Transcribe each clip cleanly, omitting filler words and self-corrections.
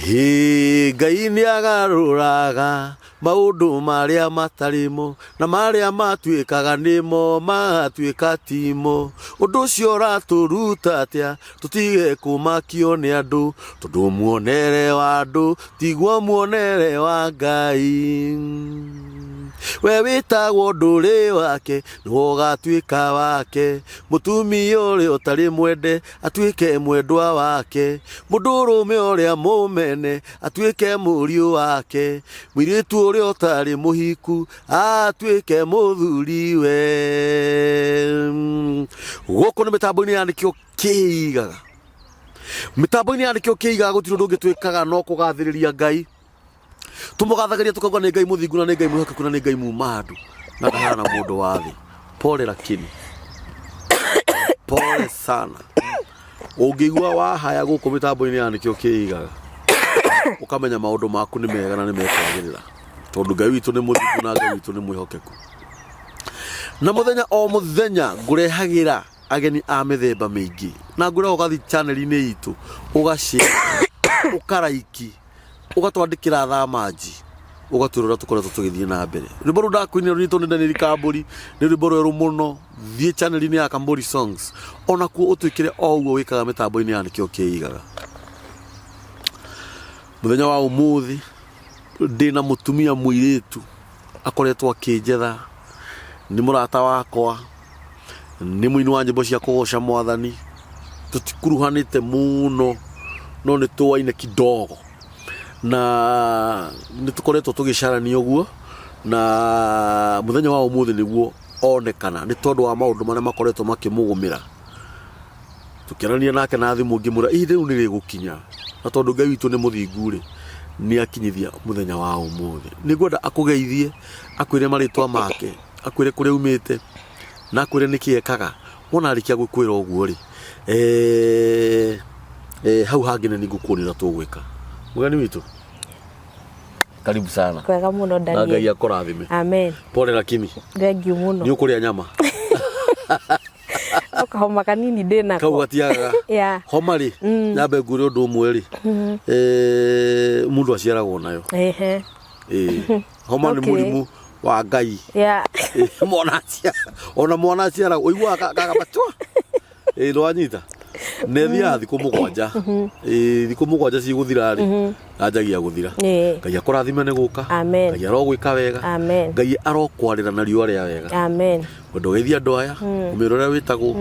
Ngai nĩagarũraga maũndũ marĩa matarĩmo na marĩa matuĩkaga nĩmo matuĩka timo. Ũndũ ũcio ũratũruta atĩa tũtige kũmakio nĩ andũ, tondũ muonere wa andũ tiguo muonere wa Ngai. We wĩtagwo ndũrĩ wake nĩwe ũgatuĩka wake, mũtumia ũrĩa ũtarĩ mwende atuĩke mwendwa wake, mũndũrũme ũrĩa mũmene atuĩke mũriũ wake, mũirĩtu ũrĩa ũtarĩ mũhiku atuĩke mũthuriwe. Gũkũ nĩ mĩtambo-inĩ ya nĩkĩo kĩigaga, mĩtambo-inĩ ya nĩkĩo kĩigaga, gũtirĩ ũndũ ũngĩ twĩkaga no kũgathĩrĩria Ngai. Tumugathagĩria tukauga nĩ Ngai mũthingu na nĩ Ngai mwĩhokeku na nĩ Ngai mumandu na ndahana mũndũ wa thĩ. Pole lakini pole sana. Ũngĩigua wahaya gũkũ mĩtambo-inĩ ya nĩkĩo kĩigaga, ũkamenya maũndũ maku nĩ mega na nĩ mekwagĩrĩra, tondũ Ngai witũ nĩ mũthingu na Ngai witũ nĩ mwĩhokeku. Na mũthenya o mũthenya ngũrehagĩra ageni a mĩthemba mĩingĩ, na ngũrehwo ũgathiĩ channel-inĩ itũ ũgashare ũkaraiki ũgatwandĩkĩra thamanji ũgatwĩra ũrĩa tũkoretwo tũgĩthiĩ na mbere. Rwĩmbo rũu ndakũinĩra rwĩtwo nĩ Ndahenirio Kambũri nĩ rwĩmbo rwerũ mũno. Thiĩ channel-inĩ ya Kambũri Songs, onakuo ũtwĩkĩre o ũguo wĩkaga mĩtambo-inĩ ya nĩkĩo kĩigaga. Mũthenya wa ũmũthĩ ndĩna mũtumia mũirĩtu akoretwo akĩnjetha, nĩ mũrata wakwa, nĩ mũini wa nyĩmbo cia kũgoca Mwathani, tũtikuruhanĩte mũno no nĩ tũwaine kidogo, na nĩ tũkoretwo tũgĩcarania ũguo, na mũthenya wa ũmũthĩ nĩguo onekana nĩ tondũ wa maũndũ marĩa makoretwo makĩmũgũmĩra. Tũkĩarania nake na thimũ ngĩmwĩra ihinda rĩu nĩ rĩgũkinya, na tondũ Ngai witũ nĩ mũthingu-rĩ, nĩ akinyithia mũthenya wa ũmũthĩ. Nĩngwenda akũgeithie, akwĩre marĩtwa make, akwĩre kũrĩa umĩte, na akwĩre nĩkĩ ekaga. Wona arĩkia gũkwĩra ũguo-rĩ, hau hangĩ nĩ ngũkuonera tũgwĩka. Mugani witũ, karibu sana. Kwega muno Daniel. Na Ngai akũrathime. Amen. Pole lakini. Thank you muno. Nĩ ũkũrĩa nyama? Kahoma kanini ndĩnako. Kau gatiagaga. Yeah. Homa-rĩ, nyambe ngwĩre ũndũ ũmwe-rĩ, mũndũ aciaragwo nayo. Homa nĩ mũrimũ wa Ngai. Yeah. Ona mwana aciaragwo ũiguaga kagabatwa. Nĩwanyita? Nethiaga thikũ mũgwanja. Thikũ mũgwanja cigũthira-rĩ, anjagia gũthira. Ngai akũrathime nĩ gũka. Amen. Ngai arogwĩka wega. Amen. Ngai arokwarĩra na riũa rĩa wega. Amen. Wendo geithia andũ aya, ũmĩrĩ ũrĩa wĩtagwo,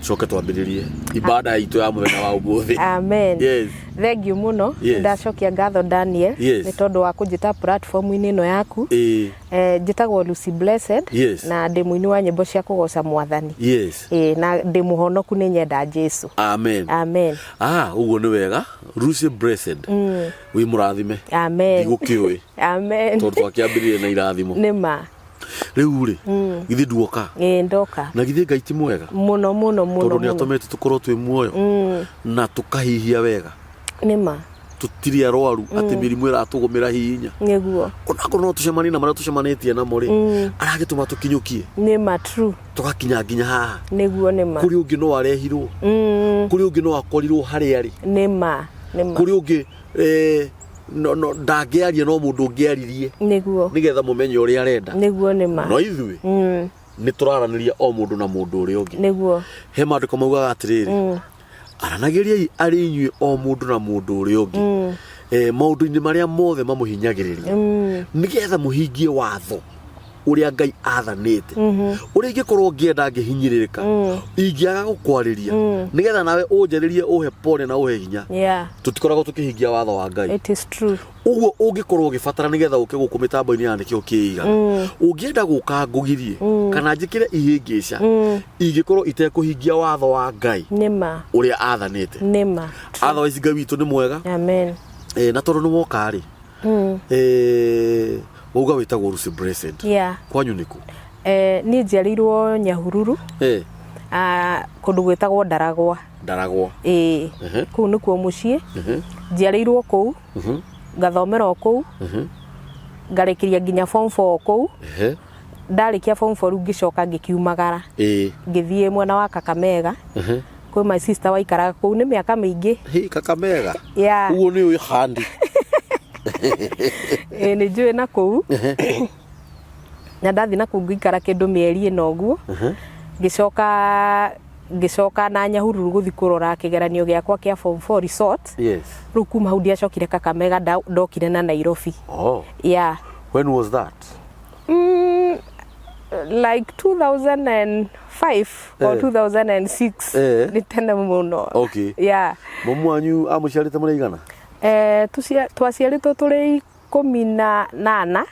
coke twambĩrĩrie ibada itũ ya mũthenya wa ũmũthĩ. Amen. Yes. Thank you muno. Ndacokia ngatho Daniel nĩ tondũ wa kũnjĩta platform-inĩ ĩno yaku. Njĩtagwo Lucy Blessed na ndĩ mũini wa nyĩmbo cia kũgoca Mwathani. Na ndĩ mũhonoku nĩ nyenda Jesu. Amen. Amen. Ũguo nĩ wega. Lucy Blessed. Wĩ mũrathime. Amen. Ndigũkĩũĩ. Amen. Tondũ twakĩambĩrĩrie na irathimo. Nĩma. Rĩu-rĩ, githĩ nduoka? Ndoka. Na githĩ Ngai ti mwega? Mũno mũno mũno. Tondũ nĩatũmĩte tũkorwo twĩ muoyo na tũkahihia wega. Nĩma. Tũtirĩ arwaru atĩ mĩrimũ ĩratũgũmĩra hinya. Nĩguo. Onakorwo no tũcemanie na marĩa tũcemanĩtie namo-rĩ, aragĩtũma tũkinyũkie. Nĩma true. Tũgakinya nginya haha. Nĩguo nĩma. Kũrĩ ũngĩ no arehirwo. Kũrĩ ũngĩ no akorirwo harĩa arĩ. Nĩma. Nĩma. Kũrĩ ũngĩ no ndangĩaria no mũndũ ũngĩaririe. Nĩguo. Nĩgetha mũmenye ũrĩa arenda. Nĩguo nĩma. No ithuĩ nĩ tũraranĩria o mũndũ na mũndũ ũrĩa ũngĩ. Nĩguo. He maandĩko maugaga atĩrĩrĩ, aranagĩriai arĩ inyuĩ o mũndũ na mũndũ ũrĩa ũngĩ maũndũ-inĩ marĩa mothe mamũhinyagĩrĩria, nĩgetha mũhingie watho ũrĩa Ngai athanĩte. Ũrĩa ingĩkorwo ngĩenda ngĩhinyĩrĩrĩka, ingĩaga gũkwarĩria nĩgetha nawe ũnjarĩrie ũhe pole na ũhe hinya, tũtikoragwo tũkĩhingia watho wa Ngai. It is true. Ũguo ũngĩkorwo ũgĩbatara nĩgetha ũke gũkũ mĩtambo-inĩ ya nĩkĩo kĩigaga, ũngĩenda gũka ngũgirie kana njĩkĩre ihĩngĩca ingĩkorwo itekũhingia watho wa Ngai ũrĩa athanĩte. Otherwise Ngai witũ nĩ mwega. Amen. Na tondũ nĩ woka-rĩ, wauga wĩtagwo Lucy Blessed. Kwanyu nĩkũ? Niĩ njiarĩirwo Nyahururu, kũndũ gwĩtagwo Ndaragwa. Ndaragwa. Kũu nĩkuo mũciĩ. Njiarĩirwo kũu, ngathomera o kũu, ngarĩkĩria nginya form 4 kũu. Ndarĩkia form 4 rĩu ngĩcoka ngĩkiumagara. Ngĩthiĩ mwena wa Kakamega. Kwĩ my sister waikaraga kũu nĩ mĩaka mĩingĩ. Kakamega? Uguo nĩ ũĩ handi. nĩ njũĩ na kũu na ndathi na kũu ngĩikara kĩndũ mĩeri ĩna ũguo ngĩcoka na Nyahururu gũthi kũrora kĩgeranio gĩakwa kĩa form 4 resort. Rĩu kuma hau ndiacokire Kakamega ndokire na Nairobi. Yeah. When was that? Like 2005 or 2006. Ni tene muno. Okay. Yeah. Mamu wanyu amũciarĩte mũrĩ igana? Twaciarĩtwo tũrĩ 18.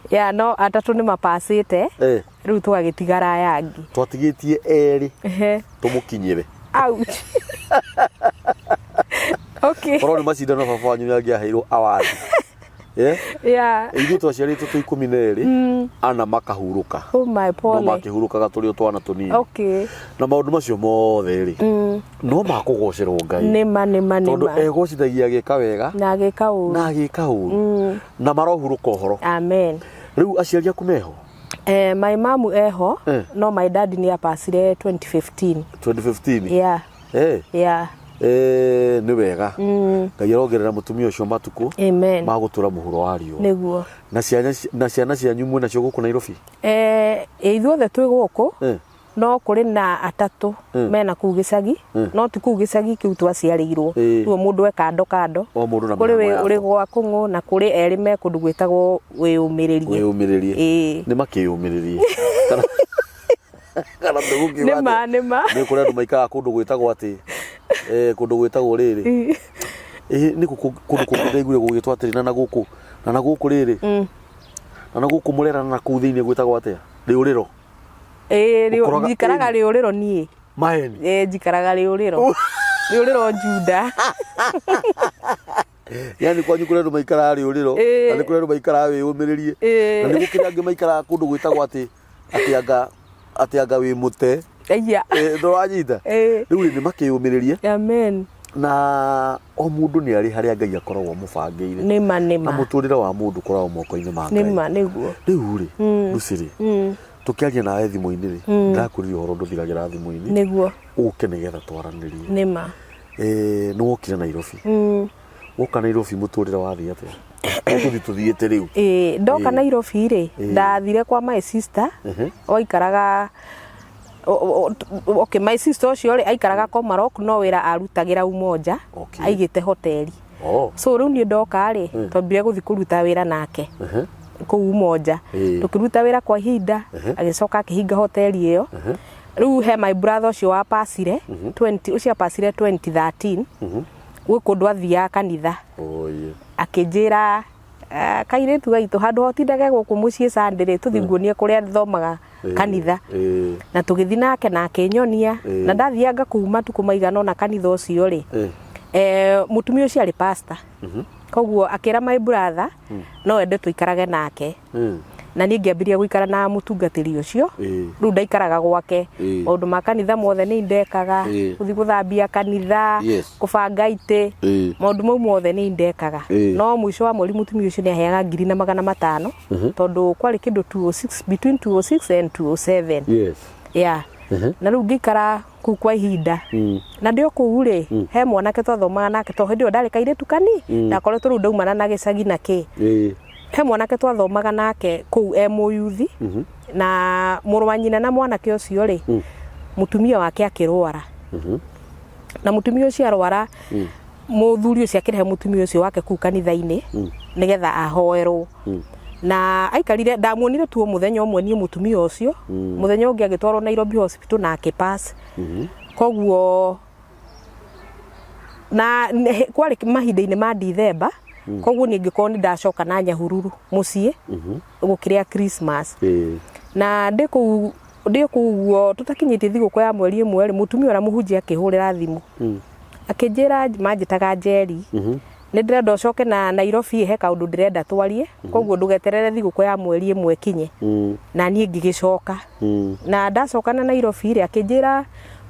Yeah, no atatũ nĩ mapacĩte. Rĩu twagĩtigara aya angĩ. Twatigĩtie erĩ. Tũmũkinyĩre. Ouch. Okay. Korwo nĩ macindano baba wanyu nĩangĩaheirwo award. Yeah. Ithuĩ twaciarĩtwo twĩ 12 ana makahurũka. Oh my pole. No makĩhurũkaga tũrĩ o twana tũnini. Okay. Na maũndũ macio mothe rĩ no makũgocerwo Ngai. Nĩma. Tondũ egocithagia agĩka wega na agĩka ũũru. Na marohurũka ũhoro. Amen. Rĩu aciari aku meho? My mom eho, no my dad nĩ apacire 2015. 2015? Yeah. Yeah. Nĩ wega. Ngai arongerera mũtumia ũcio matukũ. Amen. Magũtũra mũhuro wa riũa. Nĩguo. Na ciana cianyu mwĩna cio gũkũ Nairobi? Ithuothe twĩ gũkũ. No kũrĩ na atatũ mena kũu gĩcagi, no ti kũu gĩcagi kĩu twaciarĩirwo. Tuo mũndũ kando. Kũrĩ ũrĩ gwa Kũng'ũ na kũrĩ erĩ me kũndũ gwĩtagwo Wĩyũmĩrĩrie. Nĩ makĩyũmĩrĩrie. Kana nĩma. Nĩ kũrĩ andũ maikaraga kũndũ gwĩtagwo atĩ kũndũ gwĩtagwo rĩrĩ. Nĩ kũndũ ndaiguire gũgĩtwo atĩrĩ na gũkũ rĩrĩ. Na gũkũ mũrera na kũu thĩinĩ gwĩtagwo atĩa? Rĩũrĩro. Njikaraga Rĩũrĩro niĩ. Maheni. Njikaraga Rĩũrĩro. Rĩũrĩro Juda. Yani kwanyu kũrĩ andũ maikaraga Rĩũrĩro na nĩ kũrĩ andũ maikaraga Wĩyũmĩrĩrie. Na nĩ gũkĩrĩ angĩ maikaraga kũndũ gwĩtagwo atĩ anga wĩ mũte. Ndũranyita. Rĩu nĩ makĩyũmĩrĩrie. Amen. Na o mũndũ nĩ arĩ harĩa Ngai akoragwo mũbangĩire. Nĩma. Na mũtũrĩre wa mũndũ ũkoragwo moko-inĩ ma Ngai. Nĩma nĩguo. Rĩu rĩ Lucy tukĩaria nawe thimũ-inĩ rĩ ndakũrire ũhoro ndũthiragĩra thimũ-inĩ nĩguo ũke nĩgetha twaranĩrie. Nĩma. Nĩ wokire Nairobi. Woka Nairobi mũtũrĩre wathiĩ atĩa? Tuthiĩte rĩu. Ndoka Nairobi rĩ ndathire kwa my sister oikaraga okay, my sister ũcio rĩ aikaraga Komarok no wĩra arutagĩra Umoja aigĩte hoteli. So rĩu niĩ ndoka rĩ twambire gũthi kũruta wĩra nake kũu Umoja. Tũkĩruta wĩra kwa ihinda agĩcoka akĩhinga hoteli ĩyo. Rĩu he my brother ũcio wapacire 20 ũcio apacire 2013 gwĩ kũndũ athiaga kanitha. Akĩnjĩra kairĩtu gaitũ handũ hotindage gũkũ mũciĩ Sunday tũthi nguonie kũrĩa thomaga kanitha. Na tũgĩthi nake na akĩnyonia na ndathianga kũu matukũ maigana na kanitha ũcio rĩ mũtumia ũcio arĩ pastor. Koguo akĩra my brother no ende tũikarage nake. Na niĩ ngĩambirie gũikara na mũtungatĩri ũcio. Rĩu ndaikaraga gwake. Maũndũ ma kanitha mothe nĩ ndekaga. Gũthi gũthambia kanitha, kũbanga itĩ. Maũndũ mau mothe nĩ ndekaga. No mũico wa mweri mũtumia ũcio nĩ aheaga 500 tondũ kwarĩ kĩndũ 206 between 206 and 207. Yeah. Na rĩu ngĩikara kũu kwa ihinda. Na ndĩ kũu rĩ he mwanake twathomaga nake to hĩndĩ ĩyo ndarĩ kairĩtu kani ndakoretwo rĩu ndaumana na gĩcagi na kĩ. He mwanake twathomaga nake kũu mũyuthi na mũrũ wa nyina na mwanake ũcio rĩ mũtumia wake akĩrwara. Na mũtumia ũcio arwara mũthuri ũcio akĩrehe mũtumia ũcio wake kũu kanitha-inĩ nĩgetha ahoerwo. Na aikarire ndamuonire tu mũthenya ũmwe niĩ mũtumia ũcio mũthenya ũngĩ agĩtwarwo Nairobi hospital na akĩpass. Koguo na kwarĩ mahinda-inĩ ma December. Koguo niĩ ngĩkorwo nĩ ndacoka na Nyahururu mũciĩ gũkĩrĩa Christmas. Na ndĩ kũu guo tũtakinyĩtie thigũkũ ya mweri ĩmwe rĩ mũtumia ũrĩa mũhunjia akĩhũrĩra thimũ akĩnjĩra manjĩtaga Njeri nĩ ndĩrenda ũcoke na Nairobi he kaũndũ ndĩrenda twarie. Koguo ndũgeterere thigũkũ ya mweri ĩmwe kinye. Na niĩ ngĩgĩcoka na ndacoka na Nairobi rĩ akĩnjĩra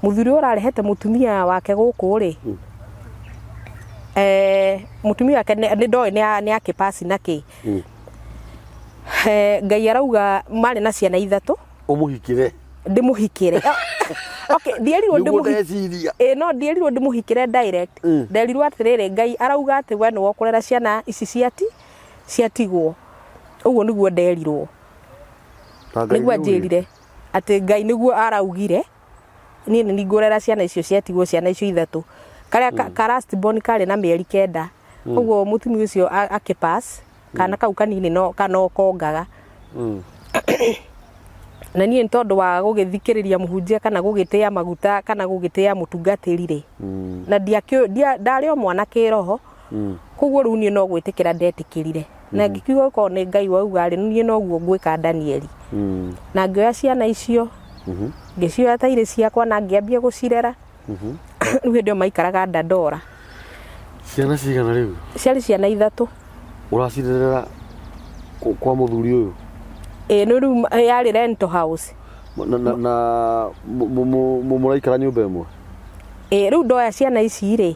mũthuri ũrarehete mũtumia wake gũkũ rĩ mũtumia wake nĩ ndoĩ nĩ akĩpass na kĩ. Ngai arauga marĩ na ciana 3 ũmũhikire. Ndĩmũhikire. Okay, ndierirwo no ndierirwo ndimuhikire direct. Nderirwo atirire Ngai arauga ati we no kurera ciana ici ciatigwo. Uguo niguo nderirwo. Niguo njirire ati Ngai niguo araugire ni ngurera ciana icio ciatigwo ciana icio ithatu. Karia ka last born kari na mieri 9. Uguo mutumia ucio akipass kana kau kanini no kana kongaga. Na niĩ ntondu wa gugithikiriria muhunjia kana gugitia maguta kana gugitia mutungatirire na ndarĩ o mwana kĩroho koguo rĩu niĩ no gwitikira ndetikirire na ngikiuga ko nĩ Ngai wauga rĩ niĩ no guo ngwika Danieli na ngioya ciana icio ngĩcioya ta irĩ ciakwa na ngĩambia gucirera rĩu hĩndĩ ĩyo maikaraga Dandora. Ciana cigana rĩu? Ciarĩ ciana 3. Ũracirerera kwa muthuri ũyũ? No rĩu yarĩ rental house. Na mũraikara nyũmba ĩmwe? Rĩu ndoya ciana ici rĩ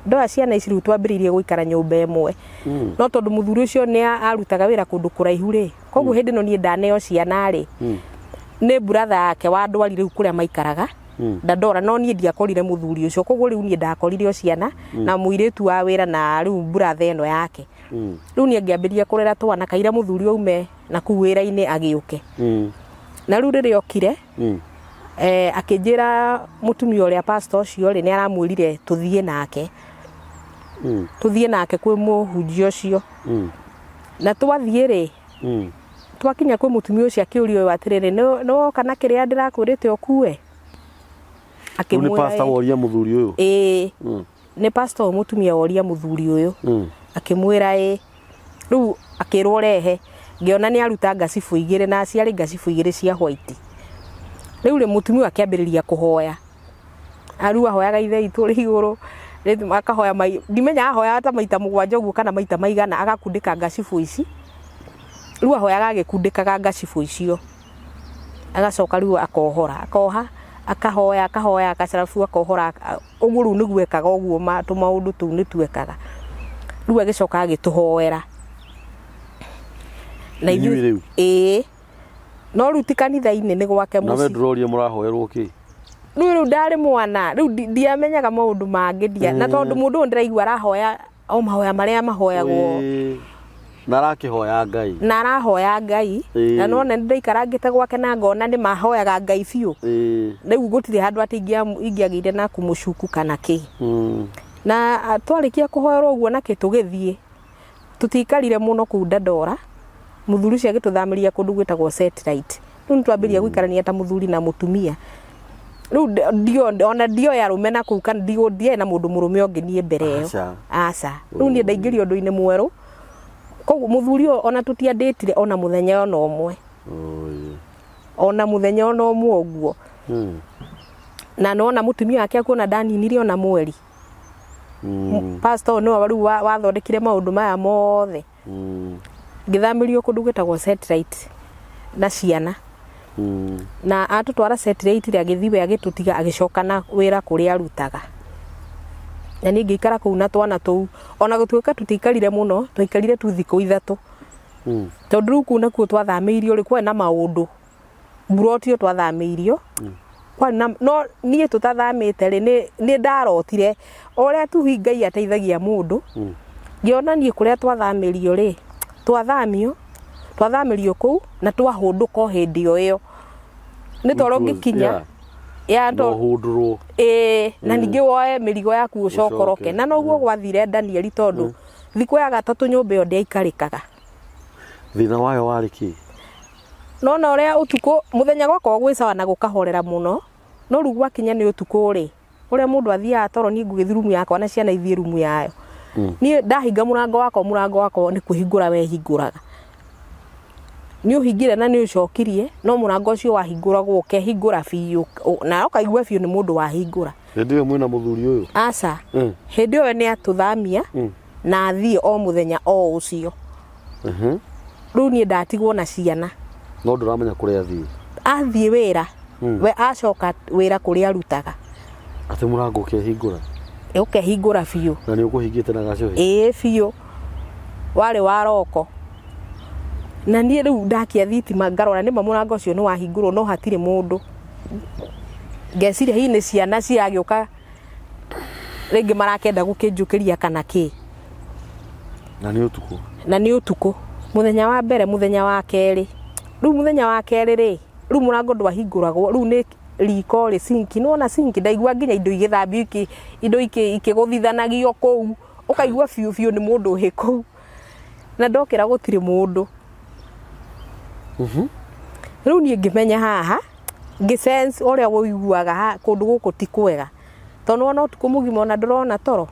ndoya ciana ici rĩu twambĩrĩirie gũikara nyũmba ĩmwe no tondũ muthuri ũcio nĩ arutaga wĩra kũndũ kũraihu rĩ koguo hĩndĩ ĩno niĩ ndaneo ciana rĩ nĩ brother yake wa ndwari rĩu kũrĩa maikaraga Dandora no niĩ ndiakorire muthuri ũcio koguo rĩu niĩ ndakorire o ciana na mũirĩtu wa wĩra na rĩu brother ĩno yake rĩu niĩ ngĩambĩrĩria kũrera twana kaira muthuri aume na kuu wĩra-inĩ agĩũke na rĩu rĩrĩa okire akĩnjĩra mutumia ũrĩa pastor ũcio rĩ nĩ aramwĩrire tuthiĩ nake kwĩ mũhunjia ũcio na twathiĩ rĩ twakinya kwĩ mutumia ũcio akĩũria ũyũ atĩrĩrĩ no kana kĩrĩa ndĩrakwĩrĩte ũkue akĩmwĩra nĩ pastor woria muthuri ũyũ nĩ pastor mutumia woria muthuri ũyũ akĩmwĩra rĩu akĩrwo rehe ngĩona nĩ aruta ngacibu 2 na ciarĩ ngacibu 2 cia white rĩu rĩ mutumia akĩambĩrĩria kũhoya aru ahoyaga ithe itũ rĩ igũrũ rĩu akahoya ndimenya ahoya ta maita 7 ũguo kana maita maigana agakundĩka ngacibu ici rĩu ahoyaga agĩkundĩkaga ngacibu icio agacoka rĩu akoha akahoya akacarabu akohora ũguo rĩu nĩguo ekaga ũguo tũmaũndũ tũu nĩ tuekaga rĩu agĩcoka agĩtũhoera na ithuĩ no rĩu ti kanitha-inĩ nĩ gwake mũciĩ. Na we ndũroria mũrahoerwo kĩ? Rĩu ndarĩ mwana rĩu ndiamenyaga maũndũ mangĩ na tondũ mũndũ ũyũ ndĩraigua arahoya o mahoya marĩa mahoyagwo na arakĩhoya Ngai na arahoya Ngai na none ndĩikarangĩte gwake na ngona nĩ mahoyaga Ngai biũ rĩu gũtirĩ handũ atĩ ingĩagĩire na kũmũcuku kana kĩ na twarĩkia kũhoerwo ũguo nake tũgĩthiĩ tũtikarire mũno kũu Dandora muthuri ũcio agĩtũthamĩria kũndũ gwĩtagwo satellite rĩu nĩtwambĩrĩria gũikarania ta muthuri na mutumia rĩu ona ndioya arũme na kũu kana ndiye na mũndũ mũrũme ũngĩ niĩ mbere ĩyo aca rĩu niĩ ndaingĩrio ũndũ-inĩ mwerũ koguo muthuri ona tũtiandĩtire ona mũthenya ona ũmwe ona mũthenya ona ũmwe ũguo na nona mutumia wake akuona Ndahenirio ona mweri pastor no rĩu wathondekire maũndũ maya mothe ngĩthamĩrio kũndũ gwĩtagwo satellite na ciana na atũtwara satellite rĩ agĩthiĩ agĩtũtiga agĩcoka na wĩra kũrĩa arutaga na niĩ ngĩikara kũu na twana tũu ona gũtuĩka tũtikarire mũno twaikarire tu thikũ 3 tondũ rĩu kũu nakuo twathamĩirio rĩ kwĩ na maũndũ mburotio twathamĩirio no niĩ tũtathamĩte rĩ nĩ ndarotire ũrĩa tu Ngai ateithagia mũndũ ngĩona niĩ kũrĩa twathamĩirio rĩ twathamĩrio kũu na twahũndũka hĩndĩ ĩyo nĩ toro ngĩkinya hũndũrwo na ningĩ woe mĩrigo yaku ũcokoroke na noguo gwathire Danieli tondũ thikũ ya 3 nyũmba ĩyo ndĩaikarĩkaga. Thĩna wayo warĩ kĩ? Nona ũrĩa ũtukũ mũthenya gwakwa gwĩcawa na gũkahorera mũno no rĩu gwakinya nĩ ũtukũ rĩ ũrĩa mũndũ athiaga toro niĩ ngũgĩthiĩ rumu yakwa na ciana ithiĩ rumu yayo niĩ ndahinga mũrango wakwa nĩ kũhingũra wehingũraga nĩ ũhingire na nĩ ũcokirie no mũrango ũcio wahingũragwo ũkehingũra biũ na ũkaigua biũ nĩ mũndũ wahingũra. Hĩndĩ ĩyo mwĩna mũthuri ũyũ? Aca hĩndĩ ĩyo nĩ atũthamia na athiĩ o mũthenya o ũcio rĩu niĩ ndatigwo na ciana no ndũramenya kũrĩa athiĩ wĩra we acoka wĩra kũrĩa arutaga atĩ mũrango ũkehingũra ũkehingũra biũ na nĩ ũkũhingĩte na gacohi biũ warĩ wa roko na niĩ rĩu ndakia thitima ngarora nĩ mũrango ũcio nĩ wahingũrwo no hatirĩ mũndũ ngeciria hii ni ciana ciagioka ringi marakenda gukinjukiria kana ki na ni utuku muthenya wa mbere muthenya wa keri riu muthenya wa keri ri riu murango ndwahinguragwo riu ni riko ri sinki nona sinki ndaigua nginya indo igithambio indo ikiguthithanagio kou ukaigua fiu ni mundu hiku na ndokira gutiri mundu riu ni ngimenya haha ngisense uria woiguaga ha kundu guku ti kwega tondu ona utuku mugima ona ndurona toro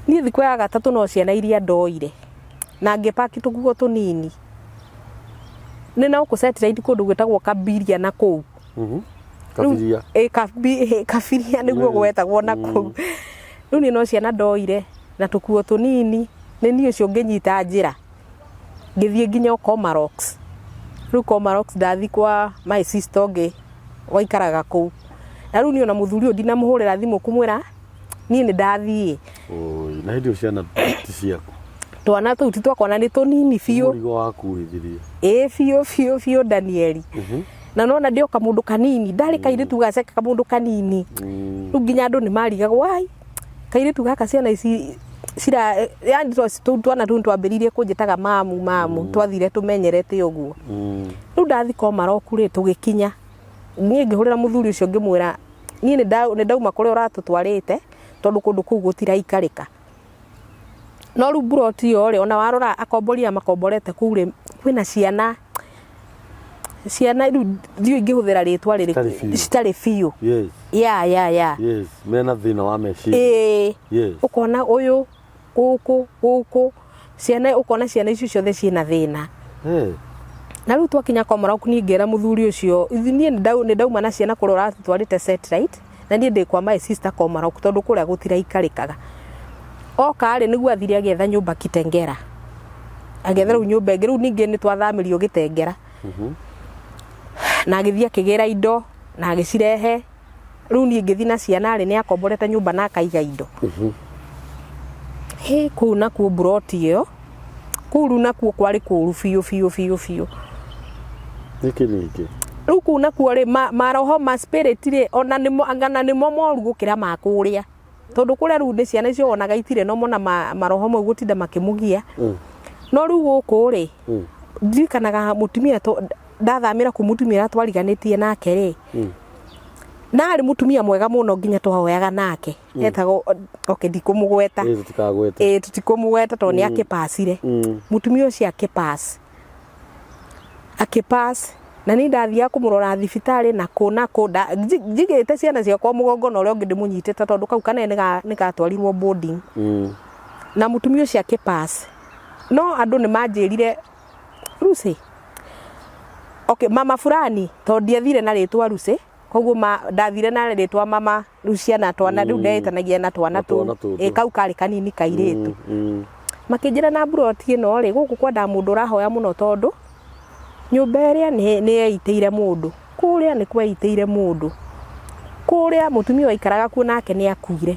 ni thiku ya gatatu no ciana iria ndoire na ngipaki tuguo tunini nina uku satellite kundu gwetagwo Kabiria na kou Kabiria Kabiria niguo gwetagwo na kou riu ni no ciana ndoire na tukuo tunini ni ni ucio nginyita njira ngithie nginya Comarox riu Comarox ndathi kwa my sister onge waikaraga kou na riu ni ona muthuri ndina muhurira thimu kumwira ni ndathie na hindi ciana ticiako twana tu titwakona ni tunini fiu murigo wakuithirie fiu Danieli na nona ndio kamundu kanini ndari kairitu gaceka kamundu kanini riu nginya andu ni mariga wai kairitu gaka ciana ici cira yani twana tu twambiririe kunjitaga mamu twathire tumenyerete uguo riu ndathi Comarox ri tugikinya ni ngihurira muthuri ucio ngimwira ni ndauma kuri uratutwarite tondu kundu kuu gutiraikarika no riu buroti yo ri ona warora akomboria makomborete kuu ri kwina ciana riu ndio ingihuthira ritwa riri citari fiu yes mena thina wa meciria yes ukona uyu guku ciana ukona ciana icio ciothe ciina thina na riu twakinya Comarox ni ngera muthuri ucio ni ndauma na ciana kurora tutwarite satellite na ni ndi kwa my sister Comarox tondu kuria gutiraikarikaga oka ri niguo athiri agetha nyumba Kitengera agetha riu nyumba ingi riu ningi ni twathamirio Gitengera na agithia kigera indo na agicirehe riu ni ngithi na ciana ri ni akomborete nyumba na akaiga indo he kuna ku broti yo kuru na ku kwari kuru fiu niki riu kuna ku ri maroho ma spirit ri ona nimo angana nimo moru gukira makuria tondu kuria riu ni ciana icio onaga itire no mona maroho mau gutinda makimugia no riu guku ri ndirikanaga mutumia ndathamira ku mutumia twariganitie nake ri na ari mutumia mwega muno nginya twahoyaga nake etago ndikumugweta tutikumugweta to ni akipasire mutumia ucio akipass na ni ndathia kumurora thibitari na kuna njigite ciana ciakwa mugongo no rio ngi ndimunyitete tondu kau kanene ni gatwarirwo boarding na mutumia ucio akipass no andu ni manjirire Rusi mama fulani to ndiathire na ritwa Rusi koguo ndathire na ritwa mama Luciana twana riu ndetanagia na twana tu kau kari kanini kairitu makinjira na broti ino ri guku kwenda mundu rahoya muno tondu nyumba iria ni yeiteire mundu kuria ni kweiteire mundu kuria mutumia waikaraga ku nake ni akuire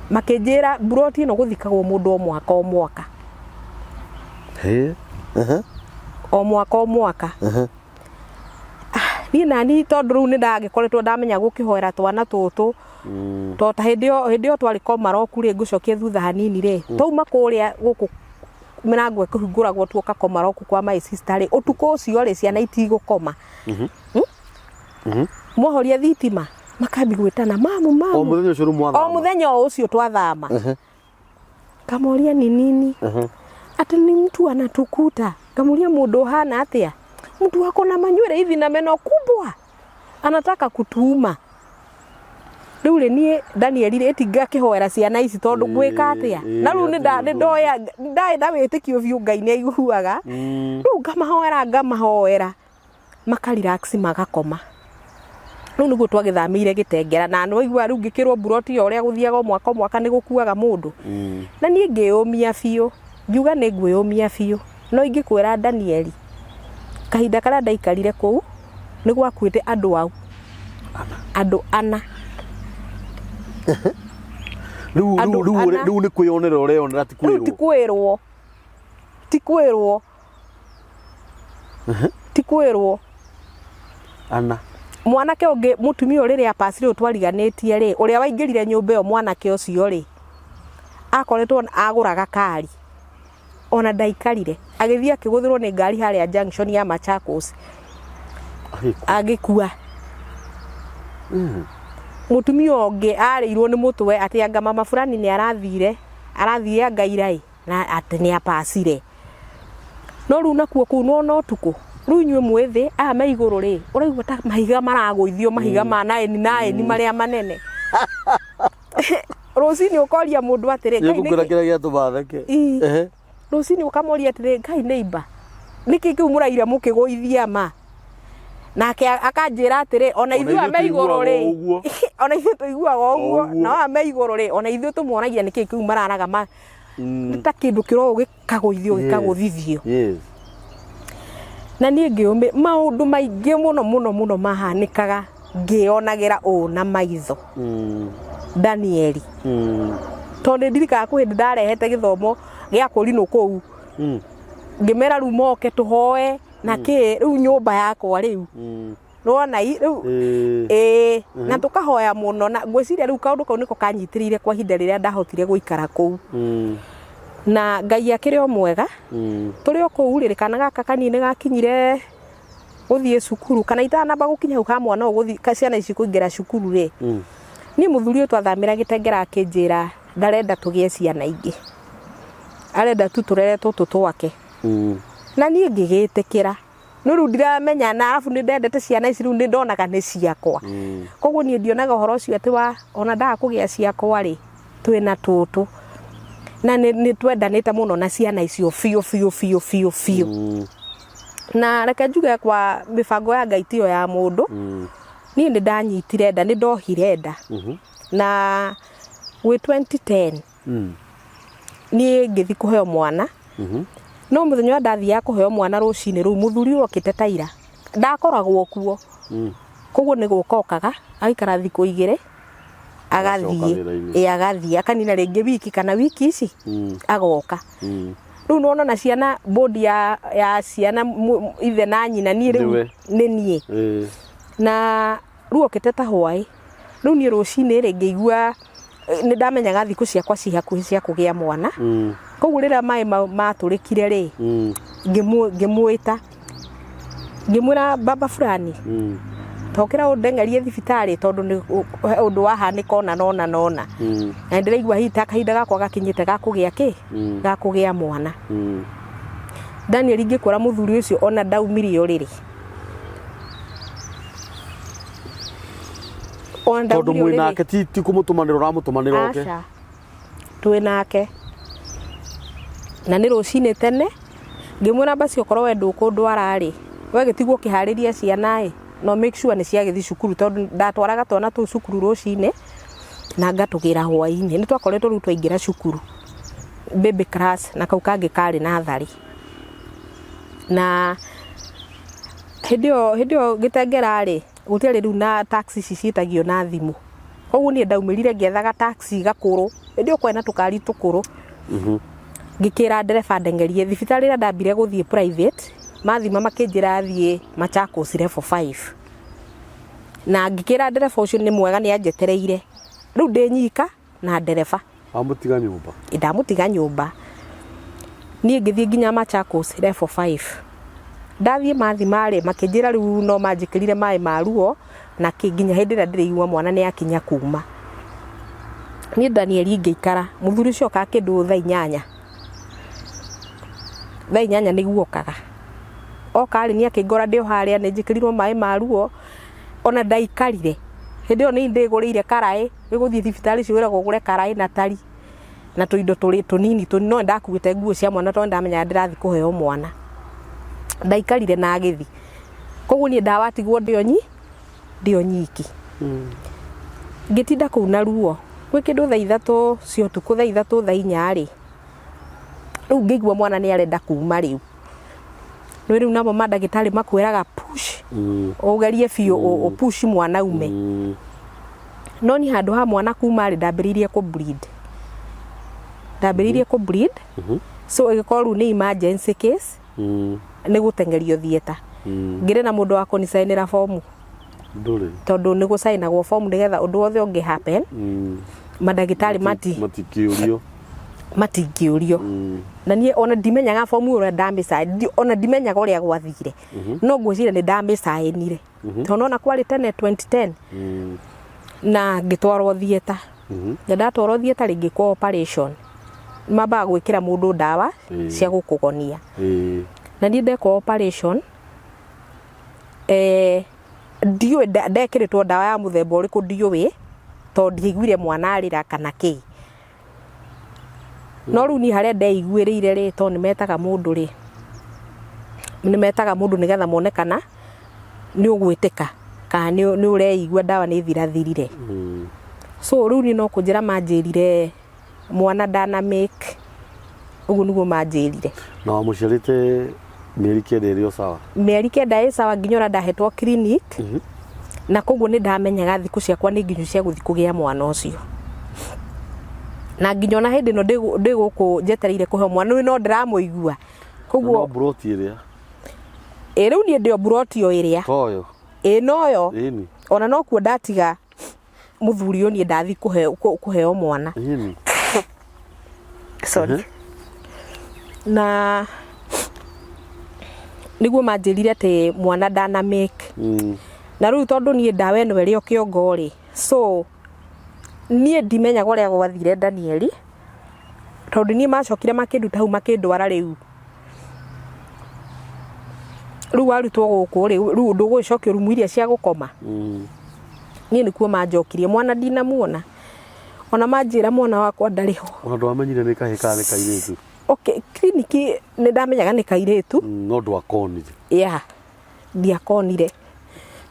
makinjira broti ino guthikagwo mundu o mwaka o mwaka ni nani tondu riu ni ndagikoretwo ndamenya gukihoera twana tutu tota hindio twari Comarox ri ngucokie thutha hanini ri tauma kuria guku mirango kuhinguragwo tuoka Comarox kwa my sister ri utuko ucio ri ciana itigukoma mohoria thitima makambi gwitana mamu o muthenya ucio twathama kamoria ni nini ati ni mtu anatukuta kamoria mundu hana atia mtu wako na manywele hivi na meno kubwa anataka kutuuma riu ni Daniel ri etiga kihoera ciana ici tondu gwika atia na riu ni ndoya ndawitikio biu Ngai ni aiguaga riu ngamahoera makarelax magakoma riu niguo twagithamire Gitengera na nwaigua riu ngikirwo broti yo uria guthiaga mwaka ni gukuaga mundu na nie ngiyumia biu ngiuga ni ngwiyumia biu no ingikwira Daniel kahinda kara ndaikarire ku ni gwakuite andu ana riu ni kwionera ureonera tikwirwo ana mwanake ungi mutumia riria pasire utwariganetie ri uria waingirire nyumba yo mwanake ucio ri akoretwo aguraga kari ona ndaikarire agithia akiguthirwo ni ngari haria junction ya Machakos agikua mutumia ungi areirwo ni mutwe ati anga mama fulani ni arathire ngairai na ati ni apasire no ru nakuo ku no tuku ru nywe mwithi me iguru ri uraigwa ta mahiga maragũithio mahiga ma naeni maria manene Rosini ukoria mundu atire ngai niki kira gia tubatheke Rosini ukamoria atire ngai neighbor niki kiu muraire mukiguithia ma nake akanjira atire ona ithu me iguru ri ona ithu tuiguaga uguo na me iguru ri ona ithu tumuonagia niki kiu mararaga ma ta kindu kiro gikaguthithio na nie ngiume maundu maingi muno mahanikaga ngionagira na maitho Danieli tondu ndirikaga kuhindi ndarehete githomo gia kurino kou ngimera ru moke tuhoe na ki ru nyumba yakwa riu rona riu na tukahoya muno na ngwiciria riu kaundu kau niko kanyitirire kwa hinda riria ndahotire guikara kou na ngai akire o mwega turi o kou ririkana gaka kanini gakinyire guthie cukuru kana itanamba gukinya hau ka mwana uguthi ciana ici kuingira cukuru ri ni muthuri twathamira Gitengera akinjira ndarenda tugie ciana ingi arenda tu turere tutu twake na nie ngigitikira no ru ndiramenya na arafu ni ndendete ciana ici ru ni ndonaga ni ciakwa koguo ni ndionaga horo cio ati wa ona nda kugia ciakwa ri twina tutu na ni twendanite muno na ciana icio fio na reke njuge kwa mibango ya ngaitio ya mundu ni ndanyitire nda ni ndohire nda na we 2010 ni ngithi kuheo mwana no muthenya ndathia kuheo mwana rucini ru muthuri okite taira ndakoragwo kuo koguo ni gukokaga aikara thiku igire agathie akanina ringi wiki kana wiki ici agoka riu nona na ciana bodi ya ciana ithe na nyina ni riu ni nie na riu okite ta hwai riu ni rucini ringi igua ni ndamenyaga thiku ciakwa ci hakuhi cia kugia mwana koguo rira mai maturikire ri ngimwita ngimwira baba fulani tokira undengerie thibitari tondu ni undu wahanika ona nona na ndiraigua hita kahinda gakwa gakinyite gakugia gakugia mwana Daniel ngikora muthuri ucio ona ndaumirio riri tondu mwinake ti kumutumanira uramutumanira oke twinake na ni rucini tene ngimwira basi okoro we ndukundwara ri we gitigwo kihariria ciana no make sure ni ciagithi cukuru tondu ndatwaraga twana tu cukuru rucini na ngatugira hwaini ni twakoretwo ru twaingira cukuru baby class na kau kangi kari na thari na hindio Gitengera ri gutiari ru na taxi cicitagio na thimu koguo ni ndaumirire ngethaga taxi gakuru hindio kwena tukari tukuru ngikira ndereba ndengerie thibitari ria ndambire guthie private mathima makinjira athie Machakos level 5 na ngikira ndereba ucio ni mwega ni anjetereire riu ndinyika na ndereba amutiga nyumba ndamutiga nyumba ni ngithie nginya Machakos level 5 ndathie mathima ri makinjira riu no manjikirire mai maruo na kinginya hindi ria ndiriigua mwana ni akinya kuma ni Daniel ngikara muthuri ucio ka kindu thaa 8 niguo kaga okari ni akingora ndio haria ni njikirirwo mai maruo ona ndaikarire hindi o ni ndigurire karai wiguthie thibitari cio wiragwo gure karai na tari na tuindo turi tunini no ndakuite nguo cia mwana tondu ndamenya ndirathi kuheo mwana ndaikarire na agithi koguo ni ndawatigwo ndio nyiki ngitinda kuu na ruo gwi kindu thaa 3 cio tuku thaa 3 thaa 4 ri riu ngigua mwana ni arenda kuma riu riu namo madagitari makwiraga push ugerie fio o push mwana ume no ni handu ha mwana kuma ri ndambiririe ku bleed so igikoru ni emergency case ni gutengerio thieta ngire na mundu wako ni sainira form nduri tondu ni gusainagwo form nigetha undu wothe ungi happen madagitari matingiurio na nie ona ndimenyaga form ura ndamisaini ona ndimenyaga uria gwathire no ngwicira ni ndamisainire tondu ona kwari tene 2010 na ngitwarwo theater na ndatwarwo theater ringi kwa operation mamba gwikira mundu ndawa cia gukugonia na ni ndeko operation ndiwe ndekiritwo ndawa ya muthemba uriku ndiwe tondu ndiiguire mwana arira kana ki no riu ni haria ndeiguirire ri tondu nimetaga mundu ri nimetaga mundu nigetha monekana ni ugwitika kana ni ureigua ndawa ni thirathirire so riu ni no kunjira manjirire mwana ndana make ugu niguo manjirire na wamuciarite mieri kenda irio sawa mieri kenda i sawa nginya ndahetwo clinic na koguo ni ndamenyaga thiku ciakwa ni nginyu cia guthi kugia mwana ucio na nginya ona hindi no ndiguku njetereire kuhe mwana no ndiramuigua koguo broti iria riu ni ndio broti o iria toyo noyo ona no kuo ndatiga muthuri oni ndathi kuheo mwana sorry na niguo manjirire ati mwana ndana make na riu tondu nie ndawa eno iri o kiongo ri so nie ndimenyaga uria gwathire Danieli tondu nie macokire makinduta hau makindwara riu arutwo guku riu ndugwicokio rumu iria cia gukoma nie nikuo manjokirie mwana ndinamuona ona manjira mwana wakwa ndariho ona ndwamenyire ni kahika ni kairitu okay kliniki ni ndamenyaga ni kairitu no ndwakonire ndiakonire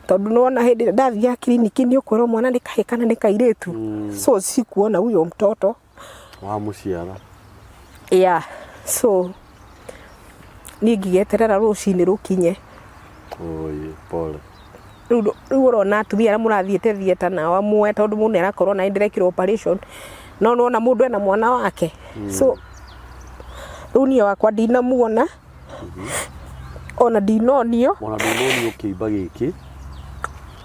tondu nona hindi ndathia kliniki ni ukwirwo mwana ni kahika na ni kairitu so sikuona huyo mtoto wa muciara so ni ngigeterera rucini rukinye oye pole riu urona atumia aria murathiete theater nao amwe tondu mundu arakorwo na ndirekire operation no nona mundu ena mwana wake so riu nie wakwa ndinamuona ona ndinonio kiimba giki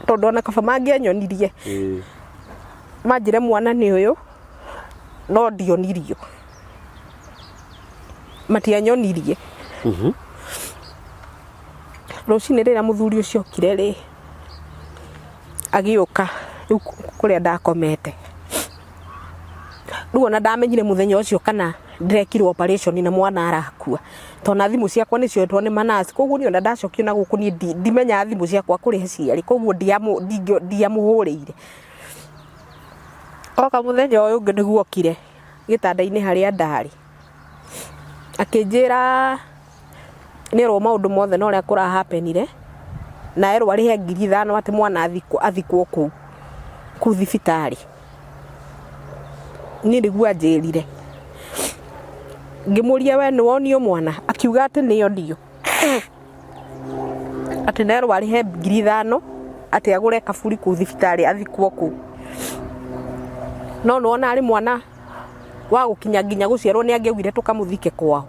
tondu ona kaba mangianyonirie manjire mwana ni uyu no ndionirio matianyonirie rucini rira muthuri ucio okire ri agiuka riu kuria ndakomete riu ona ndamenyire muthenya ucio kana ndirekirwo operation na mwana arakua tona thimu ciakwa ni cioetwo ni manasi koguo ni ona ndacokio na guku ni ndimenya thimu ciakwa kurihe ciari koguo ndiamuhurire oka muthenya uyu ungi niguo okire gitanda-ini haria ndari akinjira nero maundu mothe no ria kura happenire na ero arihe 5,000 ati mwana athikwo ku thibitari ni niguo anjirire ngimuria we ni wonio mwana akiuga ati niyo ndio ati nero arihe 5,000 ati agure kaburi ku thibitari athikwo ku no nona ari mwana wa gukinya nginya guciarwo ni angiugire tukamuthike kwao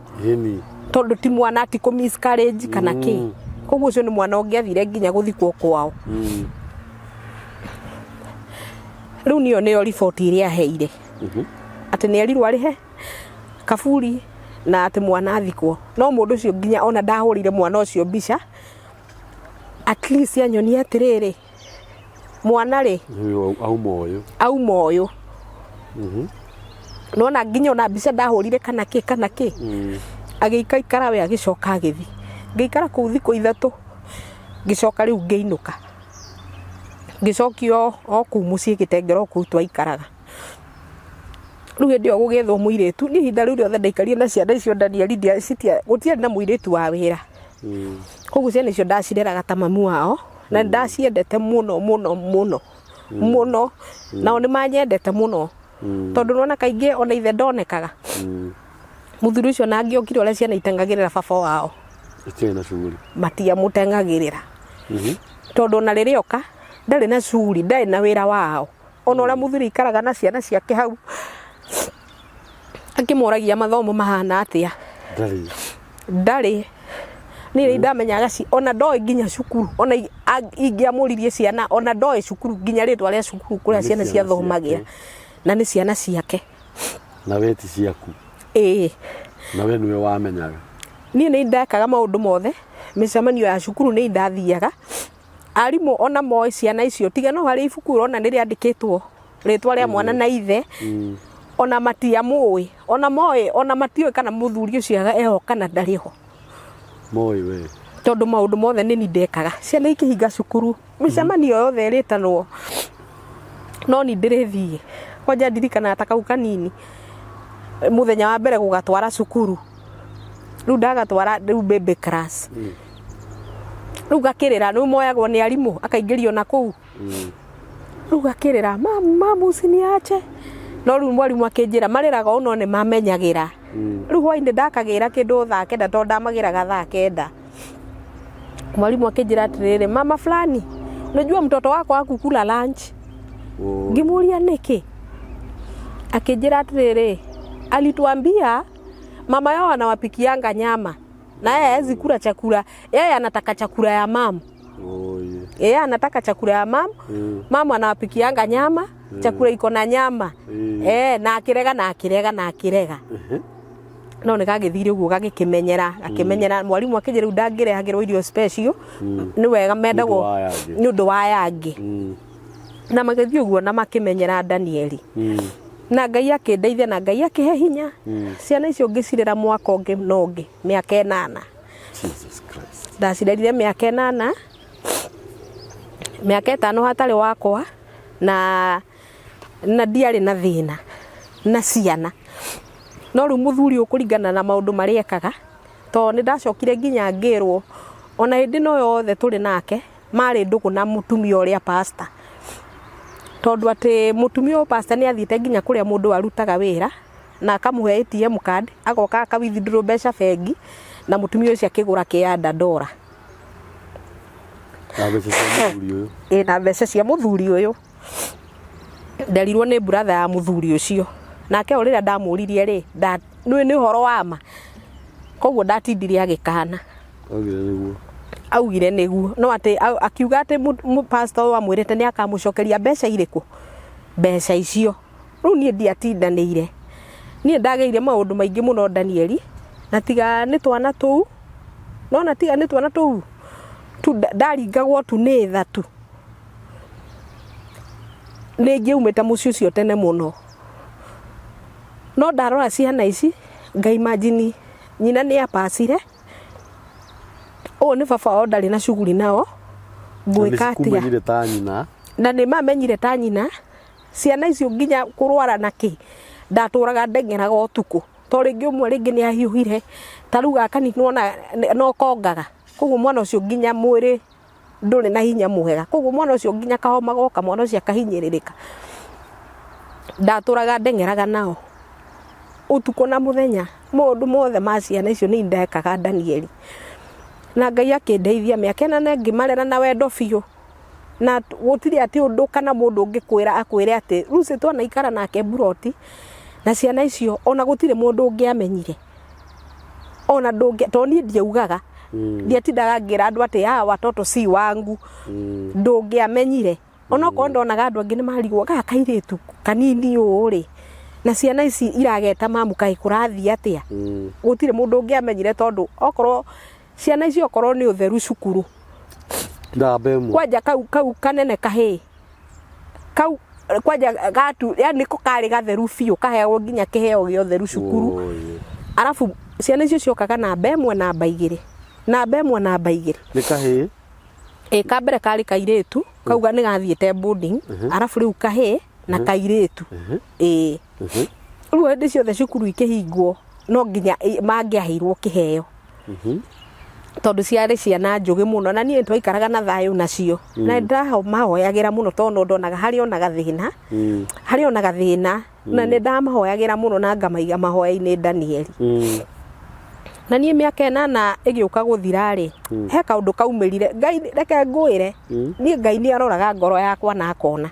tondu ti mwana ati ku miscarriage kana ki koguo cio ni mwana ungiathire nginya guthikwo kwao riu niyo niyo report iria heire ati ni erirwo arihe kaburi na ati mwana athikwo no mundu ucio nginya ona ndahurire mwana ucio mbica at least anyonia atiriri mwana ri auma uyu nona nginya ona mbica ndahurire kana ki agikaikara we agicoka agithi ngiikara ku thiko 3 ngicoka riu ngiinuka ngicokio o ku mucii gitengero ku twaikaraga riu ndio gugethwo muiretu ni hinda riu riothe ndaikarie na ciana icio Danieli ndia citia gutiari na muiretu wa wira koguo ciana icio ndacireraga ta mamu wao na ndaciendete muno nao ni manyendete muno tondu nona kaingi ona ithe ndonekaga muthuri ucio na angiokire uria ciana itengagirira baba wao itina cuguri matia mutengagirira tondu na ririoka ndari na curi ndari na wira wao ona uria muthuri ikaraga na ciana ciake hau akimuragia mathomo mahana atia ndari ni ndamenyaga ci ona ndoe nginya cukuru ona ingiamuririe ciana ona ndoe cukuru nginya ritwa ria cukuru kuria ciana cia thomagira na ni ciana ciake na weti ciaku na we niwe wamenyaga ni ndakaga maundu mothe micemanio ya cukuru ni ndathiaga arimu ona moe ciana icio tiga no hari ibuku ona ni riandikitwo ritwa ria mwana na ithe ona matia muwi ona moe ona matiwe kana muthuri ucio eho kana ndariho moe we tondu maundu mothe ni ndekaga ciana ikihinga cukuru micemanio yothe ritanwo no ni ndirithie kwanja ndirikana atakau kanini muthenya wa mbere gugatwara cukuru riu ndagatwara riu baby class riu gakirira riu moyagwo ni arimu akaingirio na kuu riu gakirira mamu usiniache no riu mwarimu akinjira mariraga uno ni mamenyagira riu hwaini ndakagira kindu thaa kenda tondu ndamagiraga thaa kenda mwarimu akinjira atiriri mama fulani unajua mtoto wako hakukula lunch ngimuria niki akinjira atiriri alituambia mama yao anawapikianga nyama na yeye hawezi kula chakula yeye anataka chakula ya mama yeye anataka chakula ya mama mama anawapikianga nyama chakula iko na nyama na akirega no nikagithire uguo gakimenyera mwarimu akijira ndangirehagirwo irio special ni wega mendagwo ni undu wa yangi na magithio uguo na makimenyera Ndahenirio na Ngai akindeithia na Ngai akihe hinya ciana icio ngicirera mwaka ungi nongi miaka 8 Jesus Christ ndacirerire miaka 8 miaka 5 hatari wakwa na ndiari na thina na ciana no riu muthuri ukuringana na maundu mari ekaga to ni ndacokire nginya ngirwo ona hindi no yothe turi nake mari ndugu na mutumia uria pastor tondu ati mutumia o pastor ni athite nginya kuria mundu arutaga wira na akamuhe ATM card agoka akawithdraw mbeca bengi na mutumia ucio akigura kianda ndora na mbeca cia muthuri uyu ndarirwo ni brother ya muthuri ucio nake urira ndamuririe ri ni horo wa ma koguo ndatindire agikana augire niguo no ati akiuga ati pastor wa mwirete ni akamucokeria mbeca iriku mbeca icio riu ni ndiatindanire ni ndageire maundu maingi muno Ndahenirio na tiga ni twana tuu no na tiga ni twana tuu tu ndaringagwo tu ni thatu ni ngiumita muci ucio tene muno no ndarora ciana ici ngaimagine nyina ni apacire ni baba o ndari na shughuli nao ngwika atia na ni mamenyire ta nyina ciana icio nginya kurwara naki ndaturaga ndengeraga utuku to ringi umwe ringi ni ahiuhire taruga kaninwo no kongaga koguo mwana ucio nginya mwiri nduri na hinya mwega koguo mwana ucio nginya kahoma goka mwana ucio akahinyiririka ndaturaga ndengeraga nao utuku na muthenya maundu mothe ma ciana icio ni ndekaga Ndahenirio na Ngai akindeithia miaka 8 ngimarera na wendo biu na gutiri ati undu kana mundu ungikwira akwire ati ruci twana ikara nake buroti na ciana icio ona gutiri mundu ungiamenyire ona ndungi to ni ndiugaga ndiatindaga ngira andu ati watoto si wangu ndungiamenyire ona ko ndonaga andu angi ni marigwo kairitu kanini uri na ciana ici irageta mamu kai kurathi atia gutiri mundu ungiamenyire tondu okorwo ciana icio okorwo ni utheru cukuru ndabemu kwanja kau kanene kahe kau kwanja gatu yani ko kari gatheru fiu kaheagwo nginya kiheo gyo theru cukuru arafu ciana icio ciokaga na bemwe na baigire na bemwe na baigire ni kahe kambere kari kairetu kauga ni gathiete boarding arafu riu kahe na kairetu riu ndi ciothe cukuru ikihingwo no nginya mangiahirwo kiheo tondu ciari ciana njugi muno na nie twaikaraga na thayu nacio na ndaho mahoyagira muno tondu ndonaga hari onaga thina na ni ndamahoyagira muno na ngamaiga mahoya-ini Ndahenirio na nie miaka 8 igiuka guthira ri he kaundu kaumirire Ngai reke ngwire nie Ngai ni aroraga ngoro yakwa na akona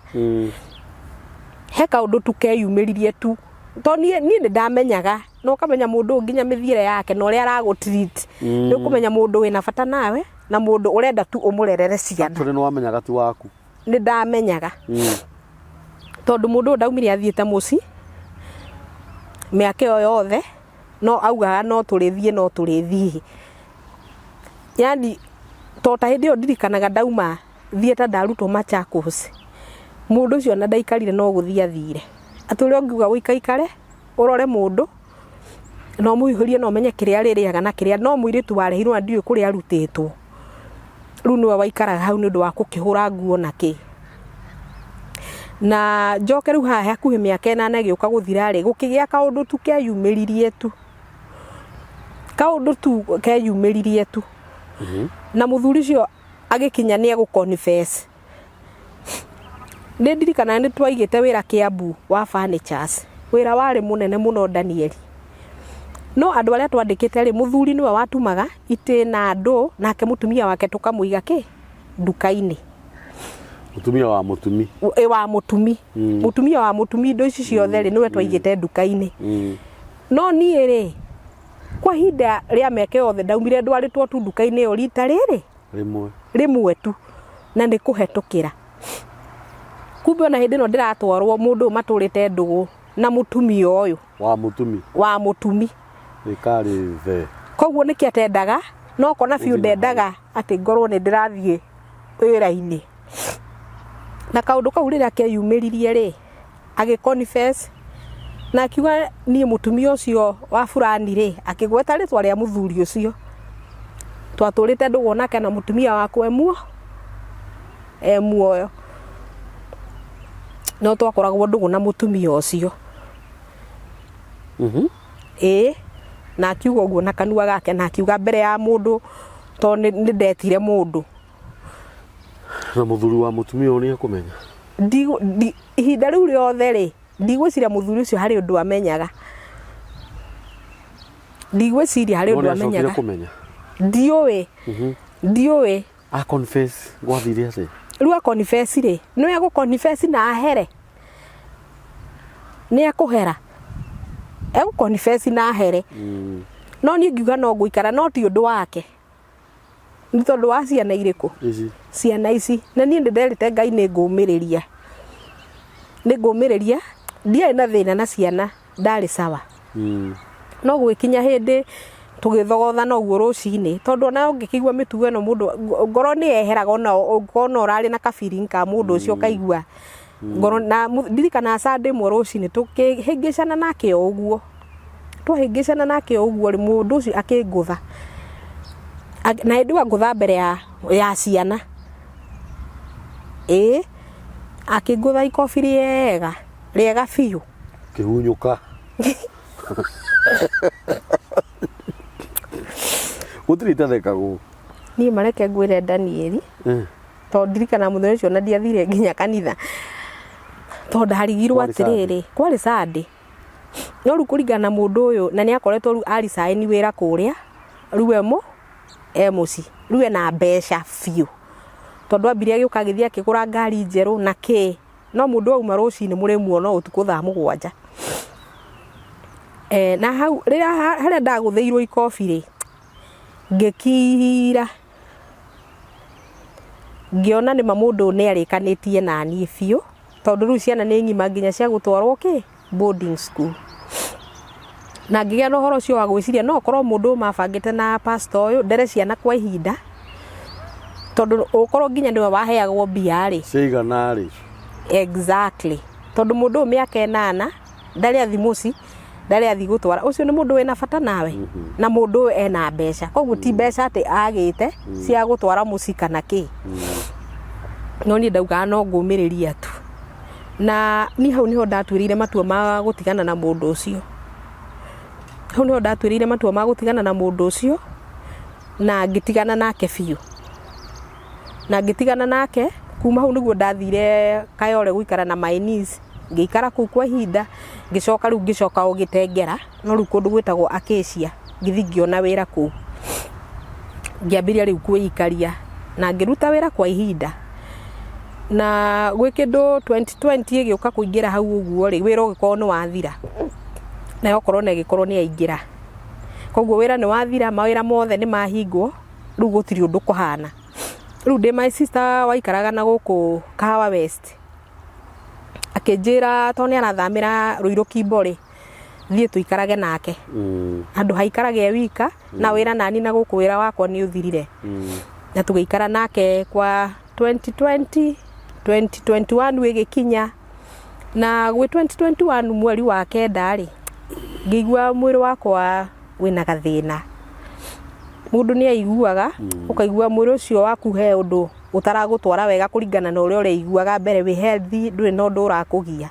he kaundu tukeyumiririe tu to nie ni ndamenyaga no kamenya mundu nginya mithiire yake no ria aragutreat ni kumenya mundu wina bata nawe na mundu urenda tu umurerere ciana turi no wamenyaga tu waku ni ndamenyaga tondu mundu ndaumire athiite muci miaka yothe no auga no turithie yani tota hindi yo ndirikanaga ndauma thieta ndarutwo Machakos mundu ucio na ndaikarire no guthia thire aturi ongiuga guikaikare urore mundu no muihurie no menye kiria ririaga na kiria no muiritu warehirwo ndiwe kuria arutitwo riu niwe waikaraga hau ni undu wa gukihura nguo na ki na njoke riu haha hakuhi miaka 8 giuka guthira ri gukigia kaundu tu keyumiririe tu kaundu tu keyumiririe tu na muthuri ucio agikinya ni eguconfess ni ndirikana ni twaigite wira Kiambu wa furnitures wira wari munene muno Ndahenirio no andu aria twandikite ri muthuri niwe watumaga ite na andu nake mutumia wake tukamuiga ki nduka-ini mutumia wa mutumi mutumia wa mutumi indo ici ciothe ri niwe twaigite nduka-ini no nie ri kwa hinda ria meke yothe ndaumire ndwaritwo tu nduka-ini yo rita riri rimwe tu na ni kuhetukira kumbe na hindi no ndiratwarwo mundu maturite ndugu na mutumia uyu wa mutumi ikari the koguo niki atendaga no kona biu ndendaga ati ngorwo ni ndirathie wira-ini na kaundu kau riria keyumiririe ri agiconfess na akiuga ni mutumia ucio wa fulani ri akigweta ritwa ria muthuri ucio twaturite ndugu nake na mutumia wake muoyo no twakoragwo ndugu na mutumia ucio na akiuga uguo na kanua gake na akiuga mbere ya mundu to ni ndetire mundu na muthuri wa mutumia ni akumenya ihinda riu riothe ri ndigwiciria muthuri ucio hari undu amenyaga ndigwiciria hari undu amenyaga ndiuwi a confess gwathire ati riu a confess ri no ya confess na ahere ni akuhera confess na ahere no ni ngiuga no guikara no ti undu wake ni tondu wa ciana iriku ciana ici na ni nderite Ngai ni ngumiriria ndiye na thina na ciana ndari sawa no gwikinya hindi tugithogotha no guo rucini tondu na ungikigwa mitugo no mundu ngoro ni eheraga no urari na feeling ka mundu ucio kaigua ngoro na ndirikana Sunday mwe rucini tukihingicana nake uguo twahingicana nake uguo ri mundu ucio akingutha na ndi wa ngutha mbere ya ciana akingutha ikobi riega biu kihunyuka utrita thekagu ni mareke ngwire Ndahenirio to ndirikana muthenya ucio na ndiathire nginya kanitha to ndarigirwo atiriri kwari Sunday no ru kuringana mundu uyu na ni akoretwo ru ari saini wira kuria ru muci ru na mbeca biu tondu ambire agiuka githia akigura ngari njeru na ki no mundu auma rucini muri muono utuku thaa 7 na hau riria haria ndaguthiirwo ikobi ri ngikira ngiona ni mamundu ni arikanitie na ni biu tondu ru ciana ni ngima nginya cia gutwarwo ki boarding school na ngigia no horo cio wa gwiciria no korwo mundu mabangite na pastor uyu ndere ciana kwa ihinda tondu ukorwo nginya niwe waheagwo mbia ri cigana ri exactly tondu mundu miaka 8 ndari athi muci ndari athi gutwara ucio ni mundu wina bata nawe na mundu ena mbeca koguo ti mbeca ati agite cia gutwara muci kana ki no ni ndauga no ngumiriria tu na ni hau niho ndatwirire matua ma gutigana na mundu ucio hau niho ndatwirire matua ma gutigana na mundu ucio na ngitigana nake biu na ngitigana nake kuma hau niguo ndathire Kayole guikara na my niece ngikara ku kwa ihinda ngicoka riu ngicoka ugitengera no riu kundu gwitagwo Acacia ngithi ngiona wira ku ngiambiria riu kuikaria na ngiruta wira kwa ihinda na gwikindu 2020 igiuka kuingira hau uguo ri wira ugikorwo ni wathira na okorwo na gikorwo ni aingira koguo wira ni wathira mawira mothe ni mahingwo riu gutiri undu kuhana riu ndi my sister waikaraga na guku Kahawa West akinjira to ni arathamira Ruiru Kimbori thie tuikarage nake andu haikarage wika na wira nani na guku wira wakwa ni uthirire na tugiikara nake kwa 2020 2021 wigikinya na gwe 2021 mweri wa kenda ri ngigua mwiri wakwa wina gathina mundu ni aiguaga ukaigua mwiri ucio waku he undu utaragutwara wega kuringana na uria ureiguaga mbere wi healthy nduri no ndu urakugia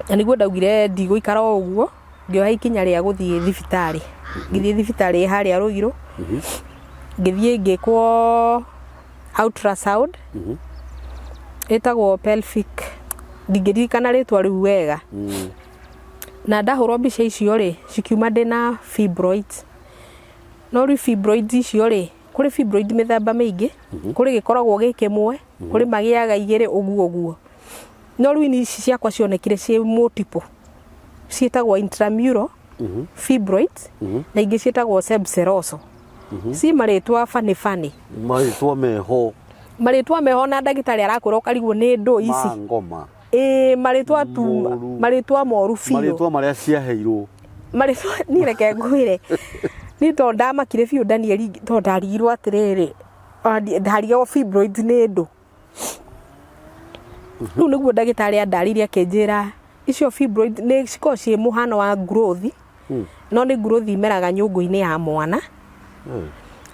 na niguo ndaugire ndigũikara uguo ngioya ikinya ria guthie thibitari ngithie thibitari haria Ruiru ngithie ngikwo ultrasound etagwo pelvic ndingĩririkana rĩtwa rĩu wega na ndahũrwo mbica icio rĩ cikiuma ndĩna fibroids no rĩu fibroids icio rĩ kũrĩ fibroid mĩthemba mĩingĩ kũrĩ gĩkoragwo gĩkĩmwe kũrĩ magĩaga igĩrĩ ũguo no rĩu ici ciakwa cionekire ciĩ multiple ciĩtagwo intramural fibroids na ingĩ ciĩtagwo subseroso si marĩtwa fani marĩtwa meho na ndagĩtarĩ arakwĩra ũkarigwo nĩ ndũ ici ngoma marĩtwa moru biũ marĩtwa marĩa ciaheirwo marĩtwa ni reke ngwĩre ni to ndamakire biũ Ndahenirio to ndarigirwo atĩrĩrĩ ndarigwo fibroids nĩ ndũ rĩu nĩguo ndagĩtarĩ andaririe akĩnjĩra icio fibroids nĩ cikoragwo ciĩ mũhano wa growth no nĩ growth imeraga nyũngũ-inĩ ya mwana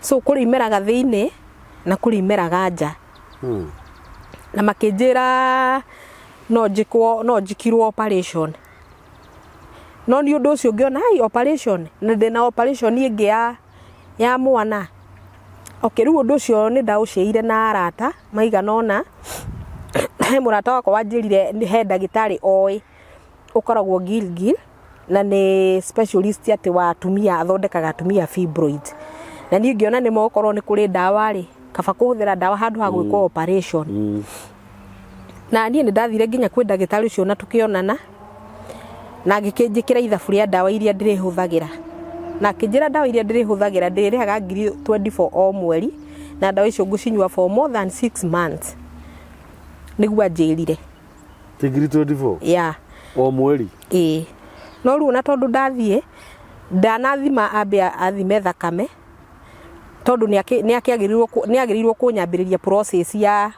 so kũrĩ imeraga thĩinĩ na kũrĩ imeraga nja na makĩnjĩra no njikirwo operation no ni ũndũ ũcio ngĩona operation na ndĩna operation ĩngĩ ya mwana rĩu ũndũ ũcio nĩ ndaũciĩire na arata maigana ũna he mũrata wakwa wanjĩrire he ndagĩtarĩ oĩ ũkoragwo Gilgil na nĩ specialist atĩ wa atumia athondekaga atumia fibroid na niĩ ngĩona nĩ mokorwo nĩ kũrĩ ndawa rĩ kaba kũhũthĩra ndawa handũ ha gwĩkwo operation na niĩ nĩ ndathire nginya kwĩ ndagĩtarĩ ũcio na tũkĩonana na ngĩkĩnjĩkĩra ithabu rĩa ndawa iria ndĩrĩhũthagĩra na akĩnjĩra ndawa iria ndĩrĩhũthagĩra ndĩrĩhaga 24 o mweri na ndawa icio ngũcinyua for more than 6 months nĩguo anjĩrire 24 o mweri no rĩu na tondũ ndathiĩ ndanathima ambe athime thakame tondu ni agĩrĩirwo kũnyambĩrĩria process ya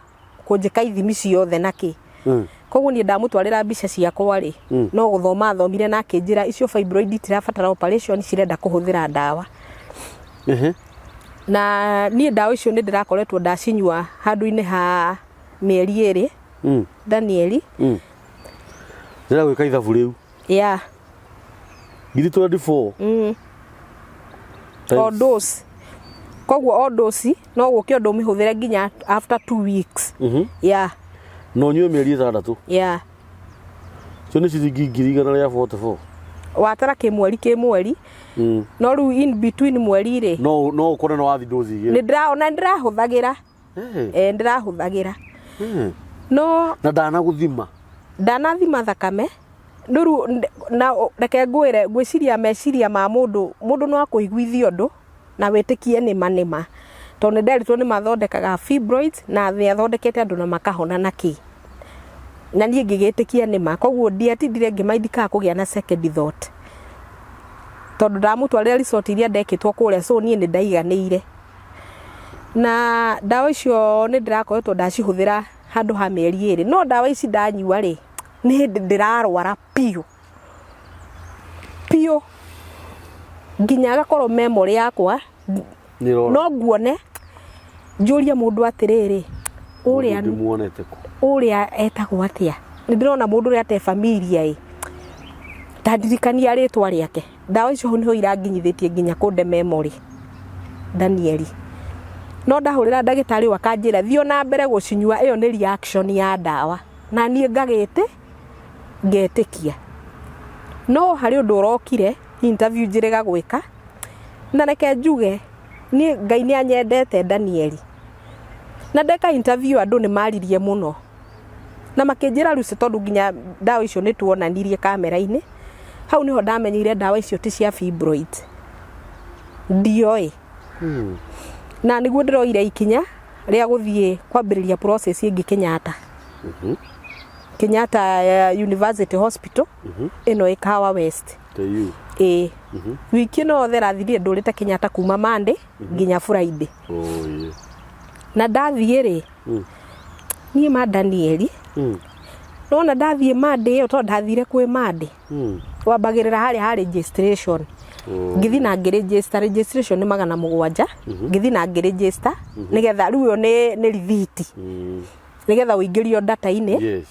kũnjĩka ithimi ciothe naki koguo ni ndamũtwarĩra mbica ciakwa rĩ no gũthoma thomire na akĩnjĩra icio fibroid itirabatara operation cirenda kũhũthĩra ndawa na niĩ ndawa icio nĩ ndĩrakoretwo ndacinyua handũ-inĩ ha mĩeri ĩrĩ Ndahenirio ndĩra gwĩka ithabu rĩu 24 o dose koguo o dose no gũkĩ ũndũ ũmĩhũthĩre nginya after 2 weeks no nyue mĩeri 6 cio nĩ ciringi 144 watara kĩmweri no rĩu in between mweri rĩ no ũkore no wathi dozi igĩrĩ nĩ ndĩrahũthagĩra ndĩrahũthagĩra no na ndanathima thakame nduru na reke ngwĩciria meciria ma mũndũ no akũiguithia ũndũ na wĩtĩkie nĩma tondũ nĩ nderitwo nĩ mathondekaga fibroids na thĩ athondekete andũ na makahona naki na niĩ ngĩgĩtĩkia nĩma koguo ndiatindire ngĩmaindikaga kũgĩa na second thought tondũ ndamũtwarĩra resort iria ndekĩtwo kũrĩa so niĩ nĩ ndaiganĩire na ndawa icio nĩ ndĩrakoretwo ndacihũthĩra handũ ha mĩeri 2 no ndawa ici ndanyua rĩ nĩ ndĩrarwara piũ nginya agakorwo memory yakwa no nguone njũria mũndũ atĩrĩrĩ ũrĩa etagwo atĩa nĩ ndĩrona mũndũ ũrĩa ate familia ndandirikania rĩtwa rĩake ndawa icio nĩho iranginyithĩtie nginya kũnde memory Ndahenirio no ndahũrĩra ndagĩtarĩ ũyũ akanjĩra thiĩ na mbere gũcinyua ĩyo nĩ reaction ya ndawa na niĩ ngetĩkia no harĩ ũndũ ũrokire interview njĩrĩga gwĩka na reke njuge niĩ Ngai nĩ anyendete Ndahenirio na ndeka interview andũ nĩ maririe mũno na makĩnjĩra rĩu tondũ nginya ndawa icio nĩ tuonanirie kamera-inĩ hau niho ndamenyire ndawa icio ti cia fibroid ndioi na niguo ndiroire ikinya ria guthie kwambiriria process ingi Kenyatta Kenyatta University Hospital ino ikawa West wiki no therathire ndurite Kenyatta kuma Monday nginya Friday na ndathie ri nie ma Ndahenirio no na ndathie Monday yo to ndathire kwi Monday wambagirira hari registration ngithi na registration ni 700 ngithi na register nigetha riu yo ni rithiti nigetha uingirio data ini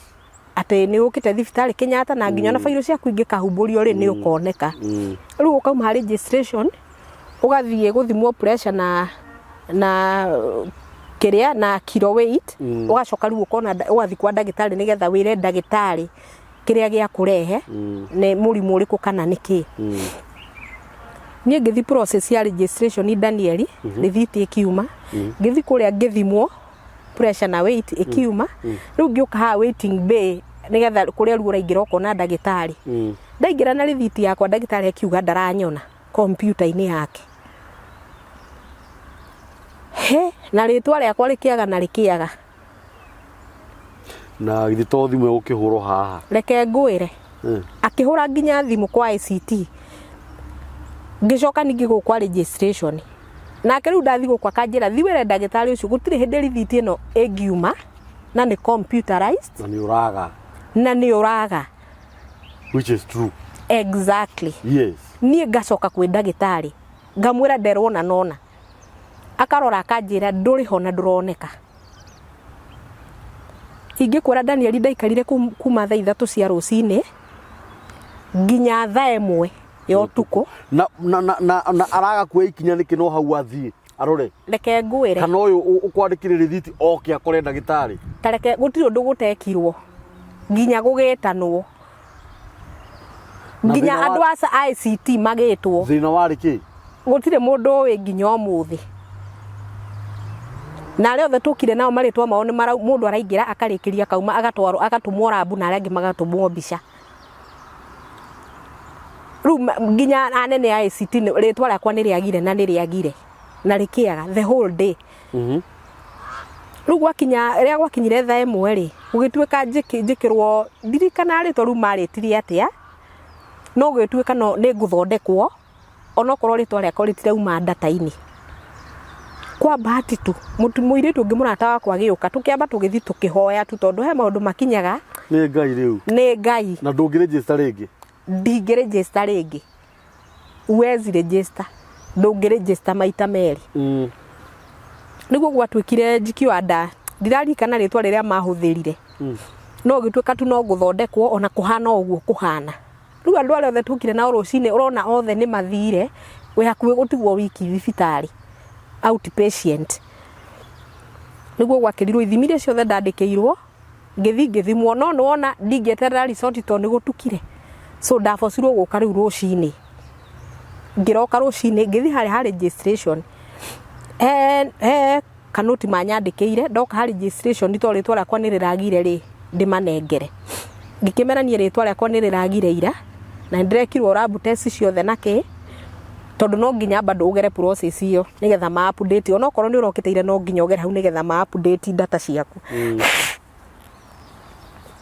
ate ni ukite thibitari Kenyatta na nginya na failo ciaku ingikahumburio ri ni ukoneka riu ukauma registration ugathie guthimwo pressure na kiria na kilo weight ugacoka riu ukona ugathi kwa ndagitari nigetha wire ndagitari kiria gia kurehe ne murimu uriku kana niki nie ngithi process ya registration ni Ndahenirio rithiti ikiuma ngithi kuria ngithimwo pressure na weight ikiuma riu ngiuka ha waiting bay nigetha kuria riu uraingira ukona ndagitari ndaingira na rithiti yakwa ndagitari akiuga ndaranyona computer ini yake he na ritwa riakwa rikiaga na rikiaga na githi to thimu ukihuro haha reke ngwire akihura nginya thimu kwa ICT ngicoka ningi gukwa registration na riu ndathi gukwa kanjira thiwire ndagitari ucio gutire hindi rithiti ino egiuma na ni computerized na ni uraga which is true exactly yes nie ngacoka kwi ndagitari ngamwira nderona nona akarora akanjira nduri ho na nduroneka ingikwira Ndahenirio ndaikarire kuma thaa 3 cia rucini nginya thaa 1 ya utuku na araga kuwa ikinya niki no hau athie arore reke ngwire kana uyu ukwandikire rithiti oke akore ndagitari tareke gutiri undu gutekirwo nginya gugitanwo nginya andu a ICT magitwo thina wari ki gutire mundu wi nginya umuthi na leo tukire nao maritwa mao ni mundu araingira akarikiria kauma agatwaro agatumwo rabu na arangi magatumwo mbica ru nginya anene ya ICT ritwa riakwa ni riagire na ni riagire na rikiaga the whole day ru gwakinyire thaa 1 ri ugituika njikirwo ndirikana ritwa ru maritirie atia no gituika no ni nguthondekwo onokorwo ritwa riakwa ritirauma data-ini kwa bahati tu muiritu ungi murata wakwa giuka tukiamba tugithi tukihoya tu tondu he maundu makinyaga ni ngai riu ni ngai na ndungiregister ringi ndingiregister ringi uwezi register ndungiregister maita meri niguo gwatwikire njikio nda ndirarikana ritwa riria mahuthirire no gituika tu no guthondekwo ona kuhana uguo kuhana riu andu aria othe tukire na rucini urona othe ni mathire we hakuwe gutigwo wiki thibitari outpatient niguo gwakirirwo ithimire ciothe ndandikirwo ngithimwo no wona ndingeterera result to ni gutukire so ndafocirwo guka riu rucini ngiroka rucini ngithi ha registration kanuti manyandikire ndoka ha registration to ritwa riakwa ni riragire ri ndimanengere ngikimerania ritwa riakwa ni riragire ira na ndirekirwo lab test ciothe nake tondu no nginya bado ugere process iyo nigetha ma update ona korwo ni urokiteire no nginya ugere hau nigetha ma update data ciaku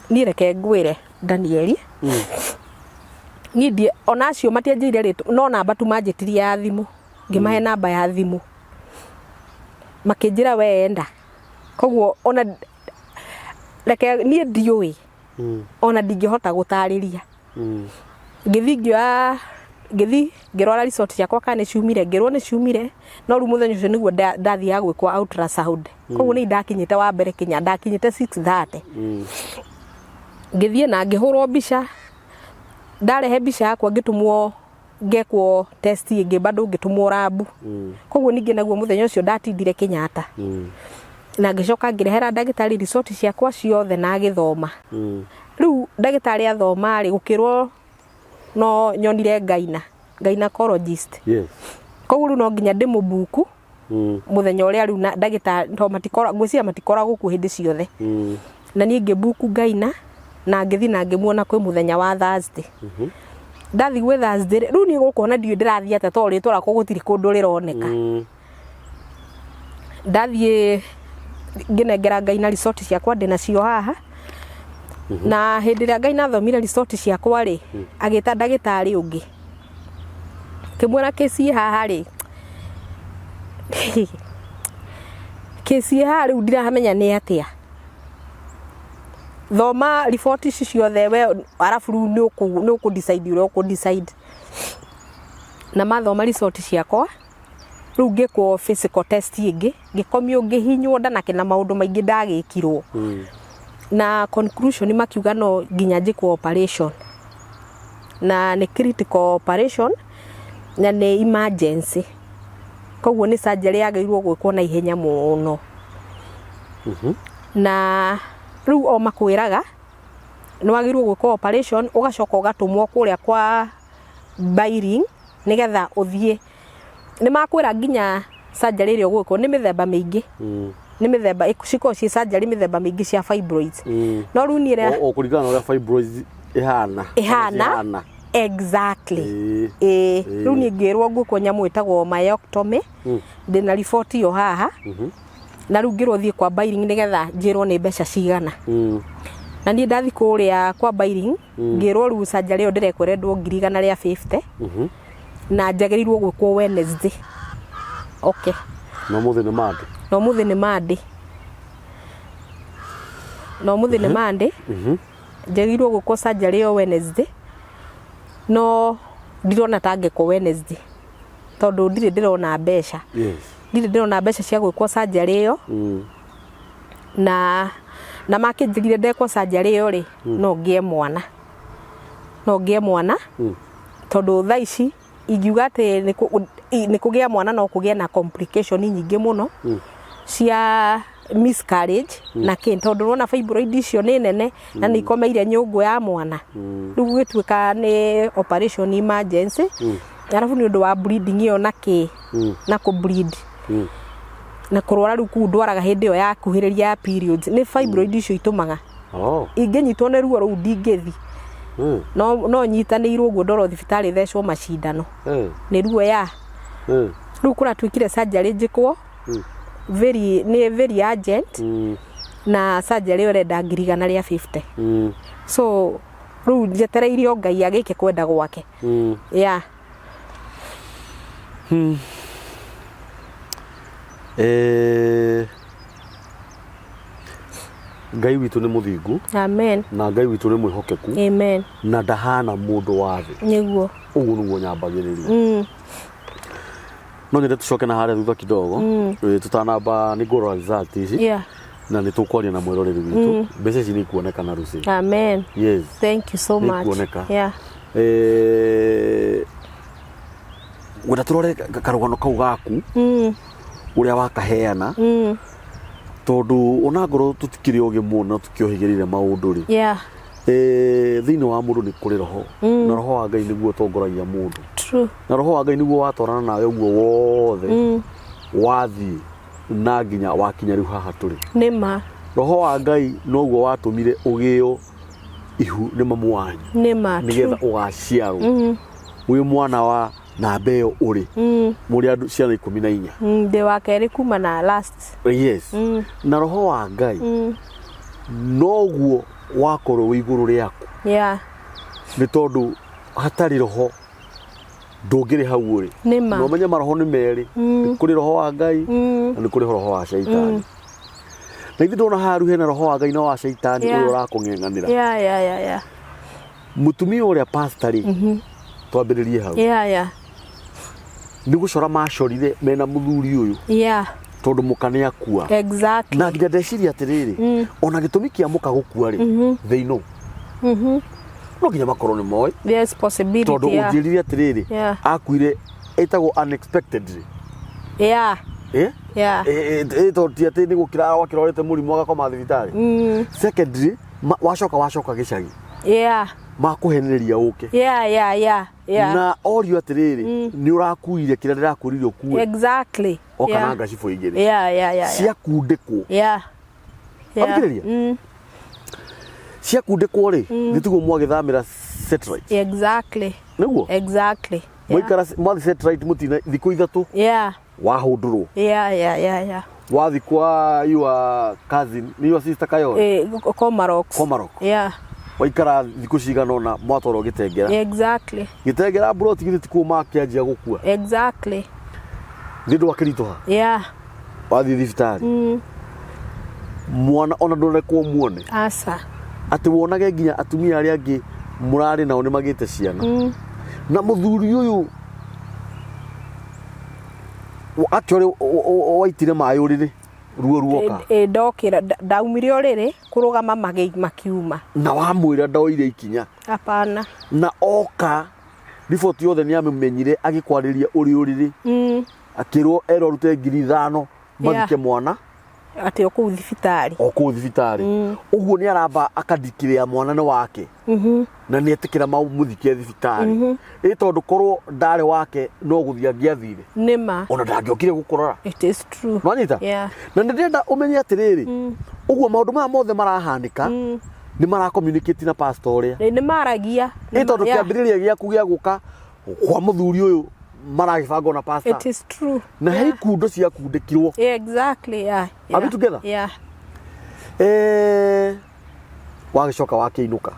ni reke ngwire Ndahenirio ngidie ona acio matianjire ritu no namba tu manjitirie ya thimu ngimahe namba ya thimu makinjira wenda koguo ona reke ni ndiui ona ndingihota gutariria ngithi ngirora result ciakwa kana ciumire ngirwo ni ciumire no ru muthenya ucio niguo ndathia gwikwa ultrasound koguo ni ndakinyite wa mbere kinya ndakinyite 6:30 ngithie na ngihurwo mbica ndarehe mbica yakwa ngitumwo ngekwo test ingi bado ngitumwo rabu koguo ningi naguo muthenya ucio ndatindire Kenyatta na ngicoka ngirehera ndagitari result ciakwa ciothe na githoma riu ndagitari athoma ri gukirwo no nyonire gynecologist yes koguo no nginya ndimubuku muthenya uria riu ndagitari to matikora ngwiciria matikora guku hindi ciothe na nie ngibuku gaina na ngithi na ngimuona kwi muthenya wa Thursday ndathi gwe Thursday riu ni gukona ndio ndirathi ata to ritwa ko gutiri kundu rironeka ndathi nginengera Ngai na resort ciakwa ndina cio haha na hindi ria Ngai na thomire resort ciakwa ri agita ndagitari ungi kimwera kesi haha ri kesi haha riu ndirahamenya ni atia thoma report ici ciothe we arafu riu ni uku decide ure uku decide na mathoma resort ciakwa riu ngikwo physical test ingi ngikomio ngihinywo nda na kina maundu maingi ndagikirwo na conclusion makiuga no nginya njikwo operation na ni critical operation na ni emergency koguo ni surgery yagirwo gwikwo na ihenya muno na riu o makwiraga no wagirwo gwikwo operation ugacoka ugatumwo kuria kwa Bairing nigetha uthie ni makwira nginya surgery rio gwikwo ni mithemba mingi ni mithemba ikuciko ci surgery mithemba mingi cia fibroids no riu ni ria o kuringana na uria fibroids ihana exactly riu ni ngirwo gwikwo nyamu itagwo myectomy ndina report yo haha na riu ngirwo thie kwa Bairing nigetha njirwo ni mbeca cigana na ni ndathi kuria kwa Bairing ngirwo riu surgery yo ndirekwendwo 150 na njagirirwo gwikwo Wednesday okay no muthi ni Monday njagirirwo gwikwo surgery yo Wednesday no ndirona tangeko Wednesday tondu ndirona mbeca ndirona mbeca cia gwikwo surgery yo na makinjigire ndekwo surgery yo ri no ngie mwana tondu thaa ici ingiuga ati ni kugia mwana no kugia na complication nyingi muno cia miscarriage na tondu rona fibroid icio ni nene na ni ikomeire nyungu ya mwana riu gitwika ni operation emergency arafu ni undu wa bleeding iyo na ku bleed na kurwara riu kundwaraga hindi yo ya kuhiriria periods ni fibroid icio itumaga inginyitwo ni ruo ru ndingithi no nyitanirwo guo ndoro thibitari thecwo macindano ni ruo ya riu kuratwikire surgery njikwo very urgent na surgery yo renda 150 so riu njetereirio Ngai agike kwenda gwake Ngai witu ni muthingu amen na Ngai witu ni mwihokeku amen na ndahana mundu wa thi niguo uguo niguo nyambagiriria no nyende tucoke na haria thutha kidogo tutanamba ni ngorora result ici na ni tukwaria na mwiroreri witu mbeca ici ni kuoneka na ruci amen yes thank you so much kuoneka wenda turore karugano kau gaku uria wakaheana tondu ona ngoro tutikire oge muno tukiohigirire maundu ri thiini wa mundu ni kuri roho na roho wa Ngai niguo tongoragia mundu true na roho wa Ngai niguo watwarana nawe uguo wothe wathi na nginya wakinya riu haha turi nima roho wa Ngai noguo watumire ugio ihu ni mamu wanyu nima nigetha ugaciarwo wi mwana wa na mbeo uri muri andu ciana 14 ndi wa keri kuma na last yes na roho wa Ngai noguo wakorwo iguru riaku ni tondu hatari roho ndungiri hau uri no menya maroho ni meri kuri roho wa Ngai na ni kuri roho wa shaitani na ithu ndona haru hena roho wa Ngai na wa shaitani uyu urakung'eng'anira mutumia uria pastori twambiririe hau ni gucora macorire mena muthuri uyu tondu muka ni akua exactly na nginya ndeciria atiriri ona gitumi kia muka gukua ri they know no nginya makorwo ni moi there's possibility tondu unjirire atiriri akuire etagwo unexpectedly tondu ti ati ni gukira wakirorete murimu agakoma thibitari secondly wacoka gicagi makuhenereria uke na orio atiriri ni urakuire kira ndirakurire ukue exactly okana ngacifo igiri cia kundikwo athikiriria cia kundikwo ri nitugo mwagithamira satellite. Exactly. Niguo? Exactly. Mwaikara mwathi satellite mutina thiku ithatu. Yeah. Wahundurwo. Yeah. Wathi kwa your cousin, ni your sister Kayole? Komarok. Yeah. Waikara thiku cigana ona mwatwarwo Gitengera. Exactly. Gitengera bro tigiti tikuma kianjia gukua. Exactly. Ndio wakiritoha. Yeah. Wathi thibitari. Mwana ona ndonekwo muone. Asa. Ati wonage nginya atumia ari angi murari nao ni magite ciana. Na muthuri uyu actually waitire maĩ uriri ruo ruoka ndokira ndaumire uriri kurugama makiuma na wamwira ndoire ikinya apana na oka riboti yothe ni amenyire agikwariria uriri akirwo ero rute 5,000 mathike mwana ati oku thibitari uguo ni aramba akadikiria mwana ne wake na ni etikira muthike thibitari tondu korwo ndare wake no guthia ngiathire nima ona ndangiokire gukorora. It is true. Manita? Yeah. Na ndenda umenye atiriri uguo maundu ma mothe marahanika ni mara communicate na pastor uria ni maragia tondu kiambiriria giaku gia guka kwa muthuri uyu maragibanga na pastor. It is true. Na hei kundo cia kundikirwo. Exactly. Yeah. Are we together? Yeah. Wagicoka wakiinuka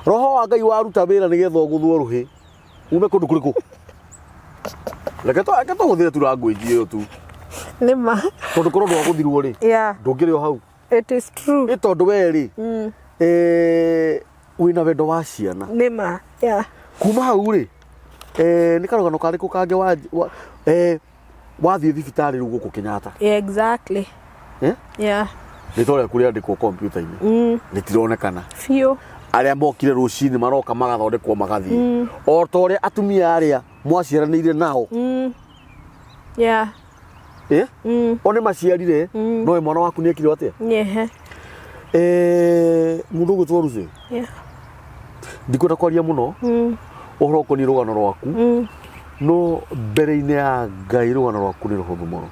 roho wa Ngai waruta wira nigetha guthwo ruhi ume kundu kuriku reke to guthire tu language iyo tu nima tondu korwo ndo guthirwo ri ndungire o hau. It is true. Tondu we ri wina wendo wa ciana nima kuma hau ri ni karugano kariku kange wathie thibitari ru guku Kenyatta. Exactly. Nitore kuri andikwo computer-ini nitironekana fio aria mokire rucini maroka magathondekwo magathie o tore atumia aria mwaciaranire nao one maciarire no mwana waku niekire atia mundu gutwo ruci ndikwenda kwaria muno uhoro ni rugano rwaku no mbere-ini ya Ngai rugano rwaku ni ruhuthu muno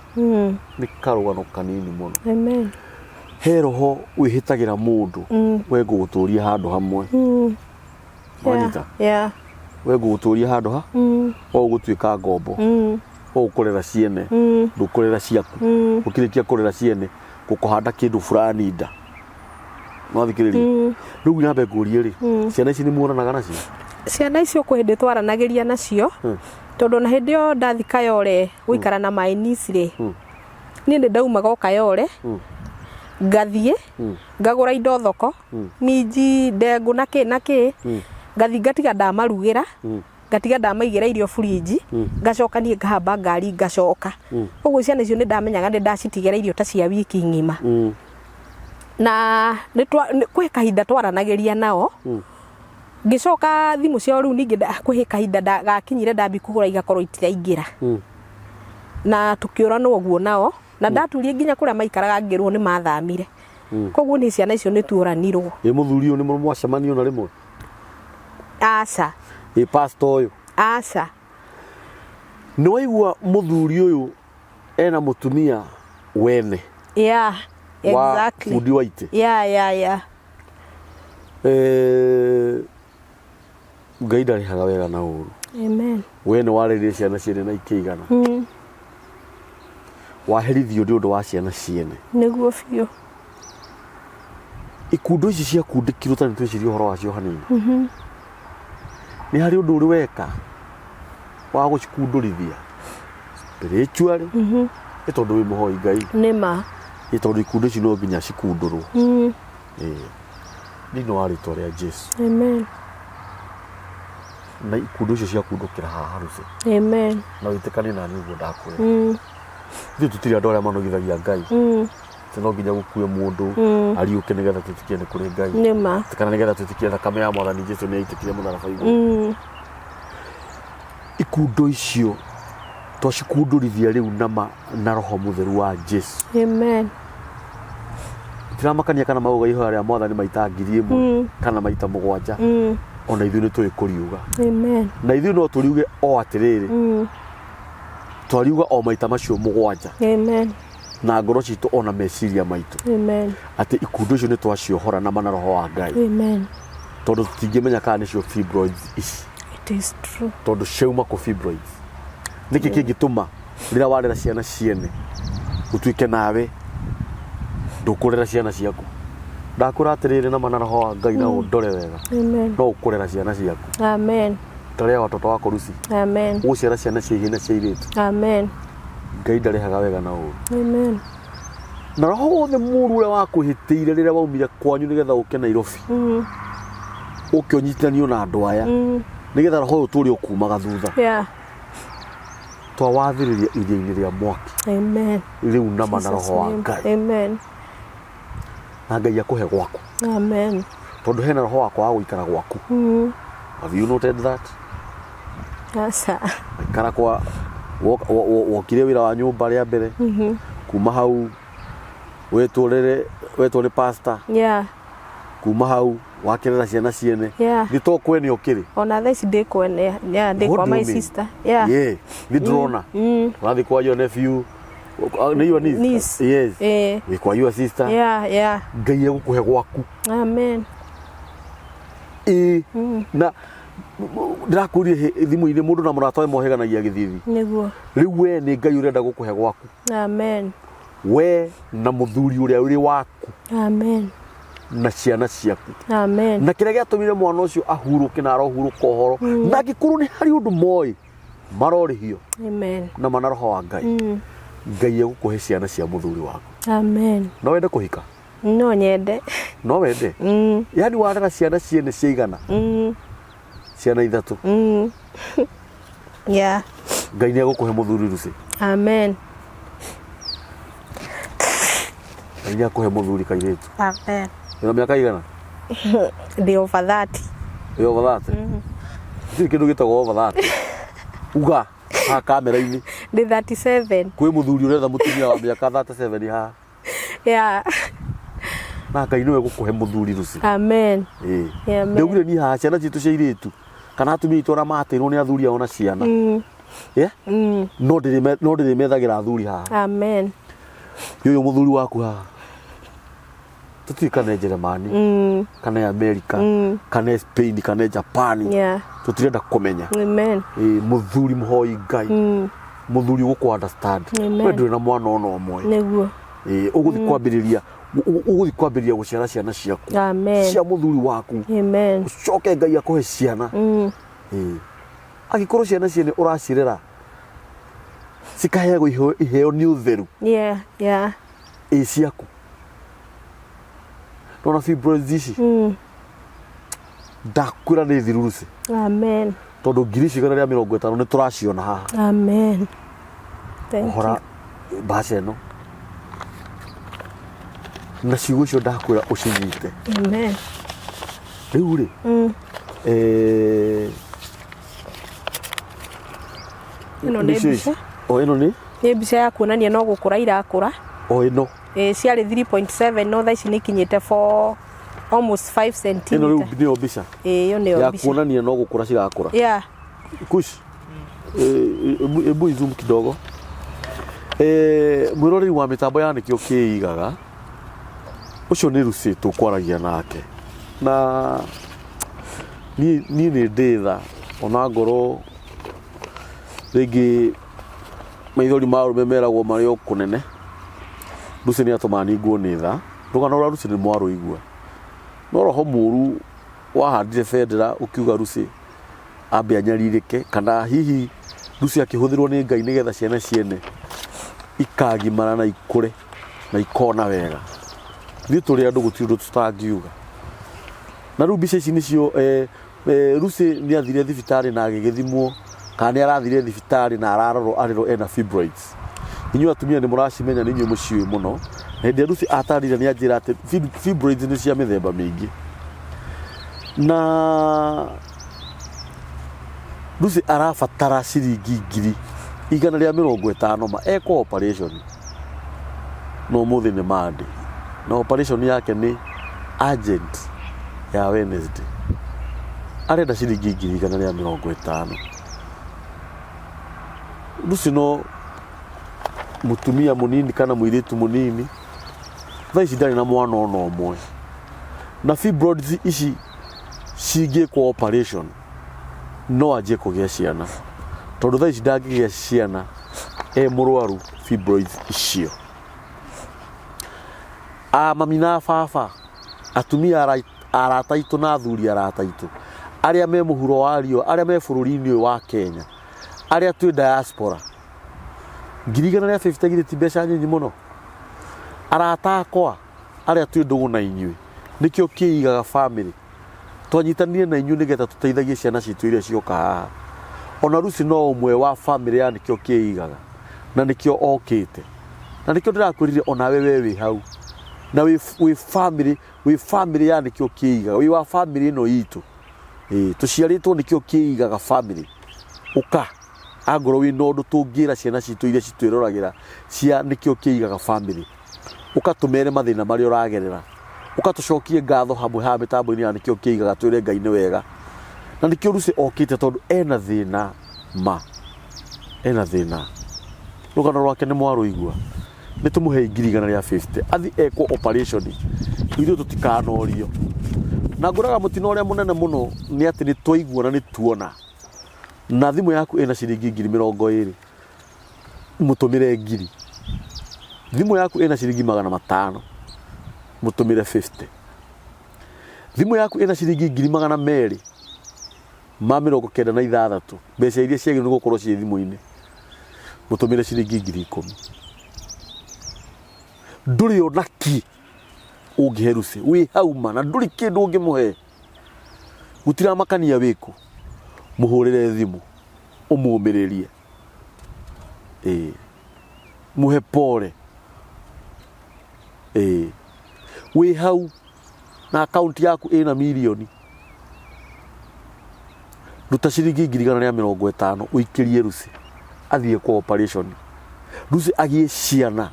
ni karugano kanini muno. Amen. He roho wihitagira mundu we guguturia handu hamwe Mwanita we guguturia handu ha o gutuika ngombo o gukorera ciene ndukorera ciaku ukirikia kurera ciene gukuhanda kindu fulani nda mwathikiriria riu nyambe ngurie ri ciana ici ni muonanaga nacio ciana icio ku hindi twaranagiria nacio tondu na hindi yo ndathi Kayole guikara na mainisi ri ni ndaumaga Kayole ngathie ngagura indo thoko minji ndengu na ki ngathi ngatiga ndamarugira ngatiga ndamaigira irio fridge ngacoka nie ngahamba ngari ngacoka uguo ciana icio ni ndamenyaga ni ndacitigira irio ta cia wiki ngima na kwi kahinda twaranagiria nao ngicoka thimu cio riu ningi kwi kahinda gakinyire ndambi kugura igakorwo itiraingira na tukiuranwo uguo nao na ndaturie nginya kuria maikaraga ngirwo ni mathamire koguo ni ciana icio ni tuuranirwo muthuri uyu ni mwacemanio na rimwe asa pastor uyu asa ni waigua muthuri uyu ena mutumia wene exactly Mudi waite Ngai ndarihaga wega na uru. Amen. Wene wareire ciana ciene na ikigana waherithio ndi undu wa ciana ciene niguo biu ikundo ici cia kundikirwo tani twicirie horo wacio hanini ni hari undu uri weka wa gucikundurithia spiritually tondu wi muhoi Ngai nima tondu ikundo ici no nginya cikundurwo ni no ari tore Jesu. Amen. Na ikundo icio cia kundukira haha ruci. Amen. Na witikani na niguo ndakwira ithu tutiri andu aria manogithagia Ngai no nginya gukue mundu ariuke nigetha tutikie ni kuri Ngai nima kana nigetha tutikie thakame ya Mwathani Jesu ni aitikirie mutharaba iguru ikundo icio twacikundurithia riu na roho mutheru wa Jesu. Amen. Tiramakania kana mauga iho aria Mwathani maita 1,000 kana maita 7 ona ithu ni tui kuriuga. Amen. Na ithu no turiuge o atiriri twariuga o maita macio 7 Amen. na ngoro citu ona meciria maitu Amen. ati ikundo icio ni twaciohora na mana roho wa Ngai. Amen. tondu tutingimenya kana nicio fibroids ici. It is true. Tondu ciauma ko fibroids niki kingituma rira warera ciana ciene utuike nawe ndukurera ciana ciaku ndakura atiriri na manara ho Ngai na ndore wega. Amen. No ukurera ciana ciaku. Amen. Tarea watoto wako ruci. Amen. Uciara ciana ciihina ciiritu. Amen. Ngai ndarehaga wega na uru. Amen. Na roho the muru uria wakuhitiire rira waumire kwanyu nigetha uke Nairobi. Uke unyitanio na andu aya. Nigetha roho uturi ukumaga thutha. Yeah. Twawathiriria iria-ini ria mwaki. Amen. Riu na mana roho wa Ngai. Amen. Na Ngai akuhe gwaku. Amen. Tondu hena roho wakwa wa guikara gwaku. Have you noted that? Asa. Ikara kwa wokire wira wa nyumba ria mbere. Kuma hau wetore pastor. Yeah. Kuma hau wakirera ciana ciene. Yeah. Ni to kwene okiri. Ona this day kwene. Yeah, they kwa my sister. Yeah. Yeah. Ni drona. Rathi kwa your nephew. Ni your niece. Yes. Ni kwa your sister. Yeah, yeah. Ngai egukuhe gwaku. Amen. Na ndirakurie thimu-ini mundu na murata we moheganagia githithi. Niguo. Riu we ni Ngai urenda gukuhe gwaku. Amen. We na muthuri uria uri waku. Amen. Na ciana ciaku. Amen. Na kiria giatumire mwana ucio ahuruke na arohuruka uhoro na gikuru ni hari undu moi marorihio. Amen. Na mana roho wa Ngai. Ngai egukuhe ciana cia muthuri waku. Amen. No wende kuhika? No nyende. No wende? Yani warera ciana ciene ciigana? Ciana ithatu. Yeah. Ngai ni egukuhe muthuri ruci. Amen. Ngai ni akuhe muthuri kairitu. Amen. Ina miaka igana? The over 30. The over 30? Ndiri kindu gitagwo over 30. Uga ha kamera-ini. The 37. Kwi muthuri uretha mutumia wa miaka 37 ha. Yeah. Na Ngai ni egukuhe muthuri ruci. Amen. Amen. Ndugire ni ha ciana citu cia iritu kana atumia itu ora matirwo ni athuri ao na ciana. Yeah? No ndiri methagira athuri ha. Amen. Yoyo muthuri waku ha. Tutikane Jeremani, kana America, kana Spain, kana Japan. Yeah. Tutirenda kumenya. Amen. Muthuri muhoi Ngai. Muthuri guku understand. We nduri na mwana ono omwe. Niguo. Uguthi kwambiriria guciara ciana ciaku. Amen. Cia muthuri waku. Amen. Ucoke Ngai akuhe ciana. Agikorwo ciana ciene uracirera cikahego iheo ni utheru. Yeah, yeah. Ciaku. Nona fibroids ici. Ndakwira ni thiru ruci. Amen. Tondu ngiri cigana ria 50 ni turaciona haha. Amen. Thank you. Baca ino na ciugo icio ndakwira ucinyite. Amen. Riu ri ino ni mbica. Ino ni mbica ya kuonania no gukura irakura. Ino ciarĩ 3.7 no thaa ici nĩ kinyĩte 4 almost 5 cm. Ino riu nĩyo mbica. Iyo nĩyo mbica. Ya kuonania no gukura cirakura. Yeah. Kush. Ebu zoom kidogo. Mwiroreri wa mitambo ya nikio kiigaga. Ucio ni Ruci tukwaragia nake. Na ni nditha ona ngoro rigi maithori maru memeragwo mari o kunene. Ruci ni atumani nguo ni tha. Rugano rwa Ruci ni mwaru igua. No roho muru wahandire bendera ukiuga Ruci ambe anyaririke kana hihi Ruci akihuthirwo ni Ngai nigetha ciana ciene ikagimara na ikure na ikona wega. Ni turi andu gutindu tutangiuga. Na ru mbica ici nicio Ruci ni athire thibitari na agigithimwo kana ni arathire thibitari na ararorwo ena fibroids. Inyu atumia ni muracimenya ni inyu muciwe muno. Hindi Ruci atarire ni anjira ati fibroids ni cia mithemba mingi. Na Ruci arabatara ciringi 150 ma eko operation. No muthi ni mandi. Na operation yake ni urgent ya Wednesday. Arenda ciringi 150. Ruci no mutumia munini kana mwiritu munini. Thaa ici ndari na mwana ono omwe. Na fibroids ici cingĩ cooperation no anjie kũgĩa ciana tondũ thaa ici ndangĩgĩa ciana mũrwaru fibroids icio. Mami na baba, atumia arata aitũ na athuri arata aitũ arĩa me mũhuro wa riũa, arĩa me bũrũri-inĩ ũyũ wa Kenya, arĩa twĩ diaspora, 150 githĩ ti mbeca nyinyi mũno? Arata akwa arĩa twĩ ndũgũ na inyuĩ, nĩkĩo kĩigaga family, twanyitanire na inyuĩ nĩgetha tũteithagie ciana citũ iria cioka haha. Ona Lucy no ũmwe wa family ya nĩkĩo kĩigaga na nĩkĩo okĩte, na nĩkĩo ndĩrakwĩrire onawe we wĩ hau na wĩ family ya nĩkĩo kĩigaga, wĩ wa family ĩno itũ. Tũciarĩtwo nĩkĩo kĩigaga family. Ũka angorwo wĩ na ũndũ tũngĩra ciana citũ iria citwĩroragĩra cia nĩkĩo kĩigaga family, ũka tũmere mathĩna marĩa ũragerera, ũka tũcokie ngatho hamwe haha mĩtambo-inĩ ya nĩkĩo kĩigaga, twĩre Ngai nĩ wega. Na nĩkĩo Lucy okĩte tondũ ena thĩna ena thĩna. Rũgano rwake nĩ mwarũigua, nĩ tũmũhe 150 athi ekwo operation, ithuĩ tũtikanorio. Na ngũraga mũtino ũrĩa mũnene mũno nĩ atĩ nĩ twaigua na nĩ tuona, na thimũ yaku ĩna ciringi 20,000 mũtũmĩre 1,000. Thimũ yaku ĩna ciringi 500 mũtũmĩre 50. Thimũ yaku ĩna ciringi 200,000 ma 96 mbeca iria ciagĩrĩirwo nĩ gũkorwo ciĩ thimũ-inĩ, mũtũmĩre ciringi 10,000. Ndũrĩ ona ki ũngĩhe Lucy, wĩ hauma na ndũrĩ kĩndũ ũngĩmũhe, gũtiramakania wĩkũ, mũhũrĩre thimũ ũmũmĩrĩrie, mũhe pole, wĩ hau na akaunti yaku ĩna milioni, ruta ciringi 150 ũikĩrie Lucy athiĩ kwa operation, Lucy agĩe ciana.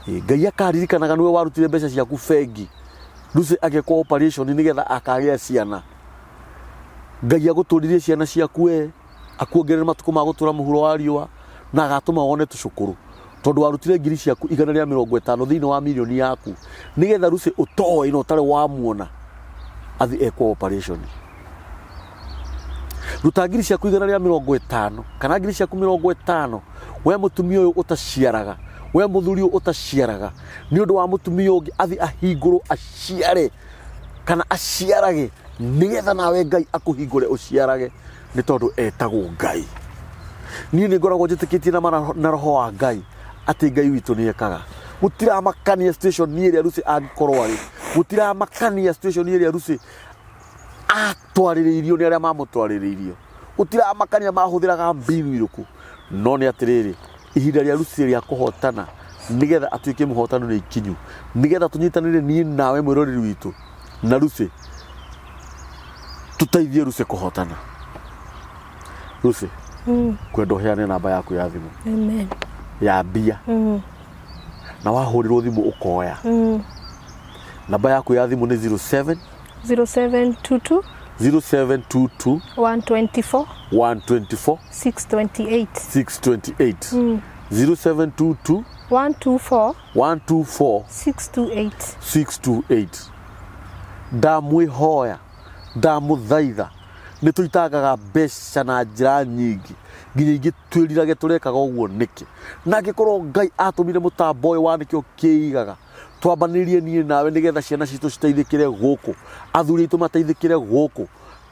Ngai akaririkanaga nĩwe warutire mbeca ciaku bengi, Lucy agĩkwo operation nĩgetha akagĩa ciana. Ngai agũtũririe ciana ciaku akuongerere matukũ ma gũtũra mũhuro wa riũa na agatũma wone tũcukuru, tondũ warutire ngiri ciaku 150 thĩinĩ wa milioni yaku nĩgetha Lucy ũtoe na ũtarĩ wamuona athi ekwo operation. Ruta ngiri ciaku 150 kana ngiri ciaku 50, we mũtumia ũyũ ũtaciaraga, we mũthuri ũyũ ũtaciaraga, nĩ ũndũ wa mũtumia ũngĩ athi ahingũrwo aciare kana aciarage nĩgetha nawe Ngai akũhingũre ũciarage, nĩ tondũ etagwo Ngai. Niĩ nĩ ngoragwo njĩtĩkĩtie na roho wa Ngai atĩ Ngai witũ nĩ ekaga. Gũtiramakania station nĩ ĩrĩa Lucy angĩkorwo arĩ, gũtiramakania station nĩ ĩrĩa Lucy atwarĩrĩirio nĩ arĩa mamũtwarĩrĩirio, gũtiramakania mahũthĩraga mbinu irĩkũ, no nĩ atĩrĩrĩ, ihinda rĩa Lucy rĩa kũhotana nĩgetha atuĩke mũhotani nĩ ikinyu, nĩgetha tũnyitanĩre niĩ nawe mwĩroreri witũ na Lucy tũteithie Lucy kũhotana. Lucy, kwenda ũheane namba yaku ya thimũ. Amen. Ya mbia. Na wahũrĩrwo thimũ ũkoya. Namba yaku ya thimũ nĩ 0722 0722 124 628 0722 124 628. Ndamwĩhoya, ndamũthaitha, nĩ tũitagaga mbeca na njĩra nyingĩ nginya ingĩ twĩrirage tũrekaga ũguo nĩkĩ. Na angĩkorwo Ngai atũmire mũtambo ũyũ wa nĩkĩo kĩigaga, twambanĩrie niĩ nawe nĩgetha ciana citũ citeithĩkĩre gũkũ, athuri aitũ mateithĩkĩre gũkũ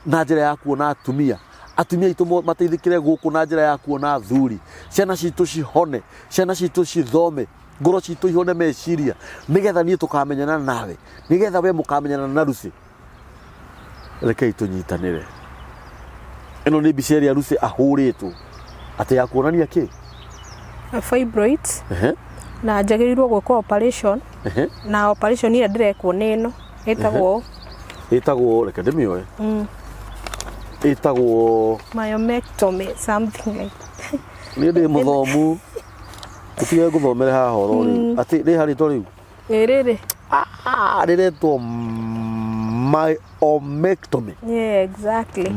na njĩra ya kuona atumia, atumia aitũ mateithĩkĩre gũkũ na njĩra ya kuona athuri, ciana citũ cihone, ciana citũ cithome, ngoro citũ ihone meciria, nĩgetha niĩ tũkamenyana nawe, nĩgetha we mũkamenyana na Lucy. Rekei tũnyitanĩre. Ĩno nĩ mbica ĩrĩa Lucy ahũrĩtwo atĩ ya kuonania kĩ? Fibroids. Na njagĩrĩirwo gwĩkwo operation. Na operation ĩrĩa ndĩrekwo nĩ ĩno ĩtagwo reke ndĩmĩoe. Ĩtagwo myomectomy, something like that. Niĩ ndĩ mũthomu, ũtige ngũthomere haha horo rĩu atĩ nĩ harĩtwo rĩu rĩrĩ rĩretwo myomectomy. Yeah, exactly.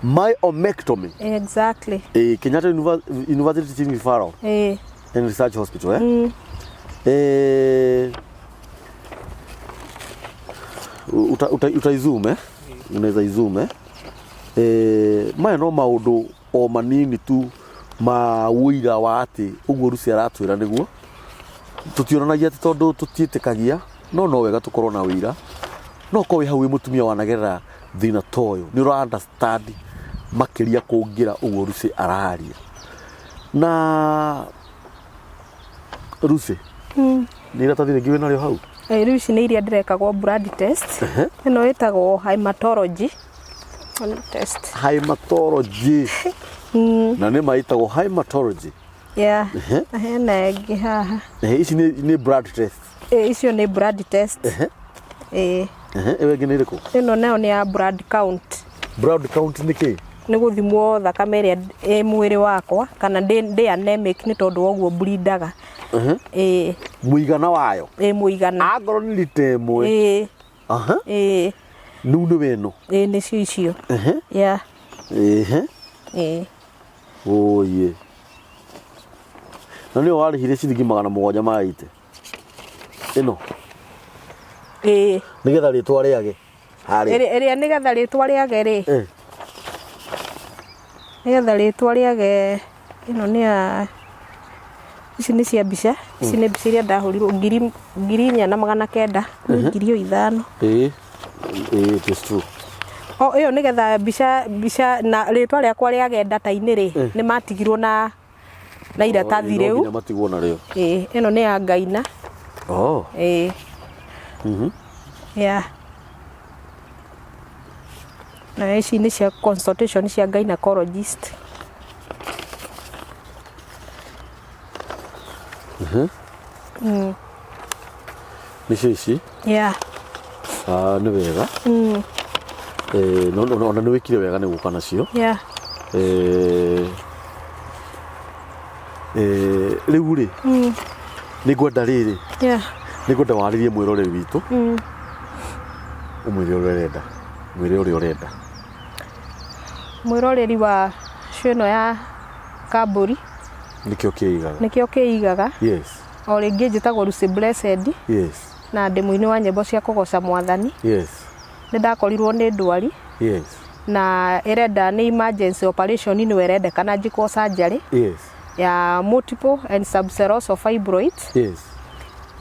Myomectomy. Exactly. Kenyatta University Teaching Referral and Research Hospital. utaizume unaweza izume maya no maundu o manini tu ma wira wa ati uguo Rusi aratwira niguo tutionanagia ati tondu tutiitikagia no wega tukorwo na wira no ko wi hau mutumia wanagerera thina toyo ni ro understand makiria kungira uguo Rusi araria na Rusi ni iratathi ngiwe nario hau Rusi ni iria ndirekagwo blood test ino itagwo hematology test hematology na ni maitagwo hematology hena ĩngĩ haha ici ni blood test icio ni blood test ewe ĩngĩ nĩ ĩrĩkũ ĩno nayo ni ya blood count ni kĩ ni guthimwo thakame ĩrĩa ĩ mwĩrĩ wakwa kana ndĩ anemic ni tondu woguo bleedaga muigana wayo muigana angorwo ni lita ĩmwe nunu weno ni cio icio oye na nĩ warĩhire ciringi 700 ĩno nĩgetha rĩtwa rĩage ĩrĩa nĩgetha rĩtwa rĩage rĩ nĩgetha rĩtwa rĩage ĩno nĩ ya ici nĩ cia mbica ici nĩ mbica iria ndahũrirwo 4,900 5,000 it is true iyo nĩgetha mbica na rĩtwa rĩakwa rĩage data-inĩ rĩ nĩ matigirwo na iratathi rĩu nĩ matigwo na rĩo ĩno nĩ ya Ngaina na ici nĩ cia consultation cia gynecologist nĩcio ici nĩ wega ona nĩ wĩkire wega nĩ gũka nacio rĩu rĩ nĩ ngwenda rĩrĩ nĩ ngwenda warĩrie mwĩroreri witũ ũmwĩre ũrĩa ũrenda mwĩroreri wa show ĩno ya Kambũri nĩkĩo kĩigaga o rĩngĩ njĩtagwo Lucy Blessed na ndĩ mũini wa nyĩmbo cia kũgoca Mwathani nĩ ndakorirwo nĩ ndwari na ĩrenda nĩ emergency operation nĩ wendekana njikwo surgery ya multiple and subserous fibroids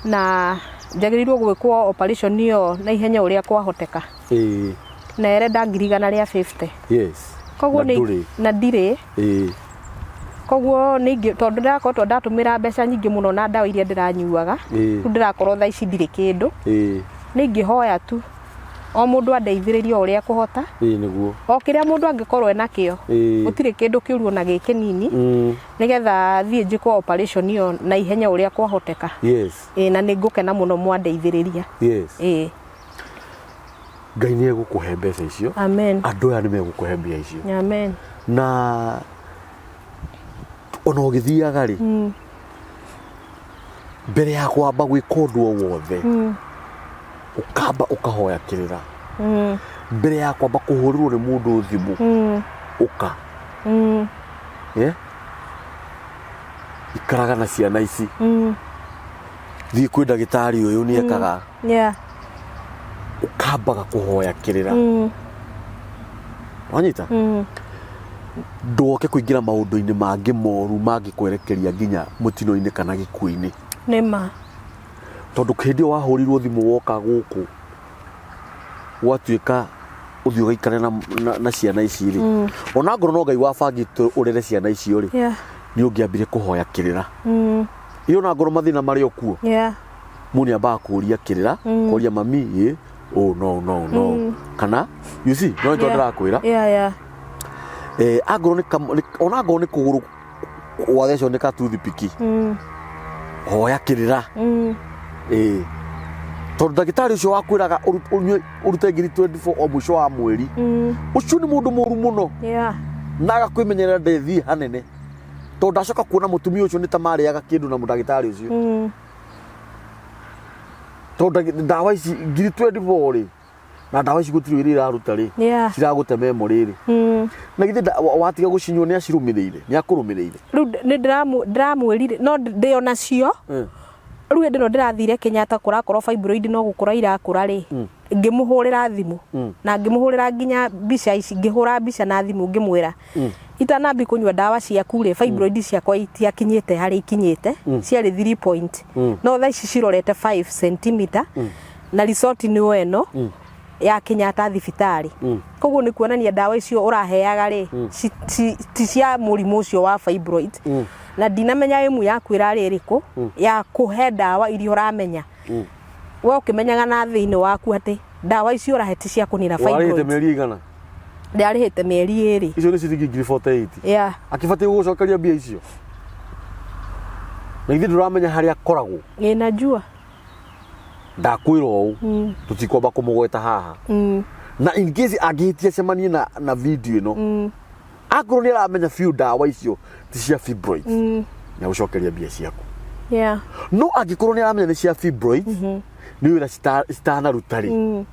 na njagĩrĩirwo gwĩkwo operation ĩyo na ihenya ũrĩa kwahoteka na ĩrenda 150 koguo na ndirĩ koguo ningĩ tondu ndirakorwo ndatũmĩra mbeca nyingĩ mũno na ndawa iria ndĩranyuaga rĩu ndĩrakorwo thaa ici ndirĩ kĩndũ nĩngĩhoya tu o mũndũ andeithĩrĩrie ũrĩa kũhota nĩguo o kĩrĩa mũndũ angĩkorwo enakĩo gũtirĩ kĩndũ kĩũru na gĩkĩ nini nĩgetha thiĩ njĩkwo operation ĩyo na ihenya ũrĩa kwahoteka na nĩngũkena mũno mwandeithĩrĩria Ngai nĩ egũkũhe mbeca icio andũ aya nĩ megũkũhe mbia icio na ona ũgĩthiaga rĩ mbere ya kwamba gwĩka ũndũ o wothe ukamba ukahoya kĩrĩra mbere ya kwamba kũhũrĩrwo nĩ mũndũ thimũ uka ikaraga na ciana ici thiĩ kwĩ ndagĩtarĩ ũyũ nĩ ekaga ukambaga kũhoya kĩrĩra wanyita ndoke kũingĩra maũndũ-inĩ mangĩ moru mangĩkwerekeria nginya mũtino-inĩ kana gĩkuũ-inĩ nĩma tondu kĩndĩ wahũrirwo thimũ woka gũkũ gwatuĩka ũthiĩ ũgaikare na ciana ici rĩ ona ngoro no Ngai wabangĩte ũrere ciana icio rĩ nĩ ũngĩambire kũhoya kĩrĩra iyo na ngoro mathĩna marĩ o kuo mũnĩ ambaga kũria kĩrĩra kũria mami no kana you see no ndio ndĩrakwĩra angoro ona ngoro nĩ kũgũrũ wathecwo nĩ katuthipiki hoya kĩrĩra tondu ndagĩtarĩ ũcio wakwĩraga ũrute 24 o mũico wa mweri ũcio nĩ mũndũ mũru mũno na agakwĩmenyerera ndethi hanene tondu ndacoka kuona mũtumia ũcio nĩ ta marĩaga kĩndũ na ndagĩtarĩ ũcio tondu ndawa ici 24 rĩ na ndawa ici gũtirĩ wĩra iraruta rĩ ciragũte memory rĩ na githĩ watiga gũcinywo nĩ acirũmĩrĩire nĩ akũrũmĩrĩire rĩu nĩ ndĩramwĩrire no ndĩona cio riu hĩndĩ ĩno ndĩrathire Kenyatta kũrakorwo fibroid no gũkũra irakũra rĩ ngĩmũhũrĩra thimũ na ngĩmũhũrĩra nginya mbica ici ngĩhũra mbica na thimũ ngĩmwĩra itanambi kũnyua ndawa ciaku rĩ fibroid ciakwa itiakinyĩte harĩ ikinyĩte ciarĩ 3 point no thaa ici cirorete 5 cm na resort nĩ eno ya Kenyatta thibitarĩ koguo nĩ kuonania ndawa icio ũraheaga rĩ ti cia mũrimũ ũcio wa fibroid na ndinamenya ĩmwe yakwĩra rĩrĩkũ ya kũhe ndawa iria ũramenya we ũkĩmenyaga na thĩinĩ waku atĩ ndawa icio ũraheti cia kũnina fibroid warĩhĩte mĩeri igana ndarĩhĩte mĩeri 2 icio nĩ ciringi 48 yeah akĩbatiĩ gũcokeria mbia icio na ithuĩ ndũramenya harĩa akoragwo najua ndakwĩra ũũ tũtikwamba kũmũgweta haha na in case angĩhĩtia cemanie na video ĩno akorwo nĩ aramenya biũ ndawa icio ti cia fibroid na gũcokeria mbia ciaku yeah no angĩkorwo nĩ aramenya nĩ cia fibroid nĩ wĩra citanaruta rĩ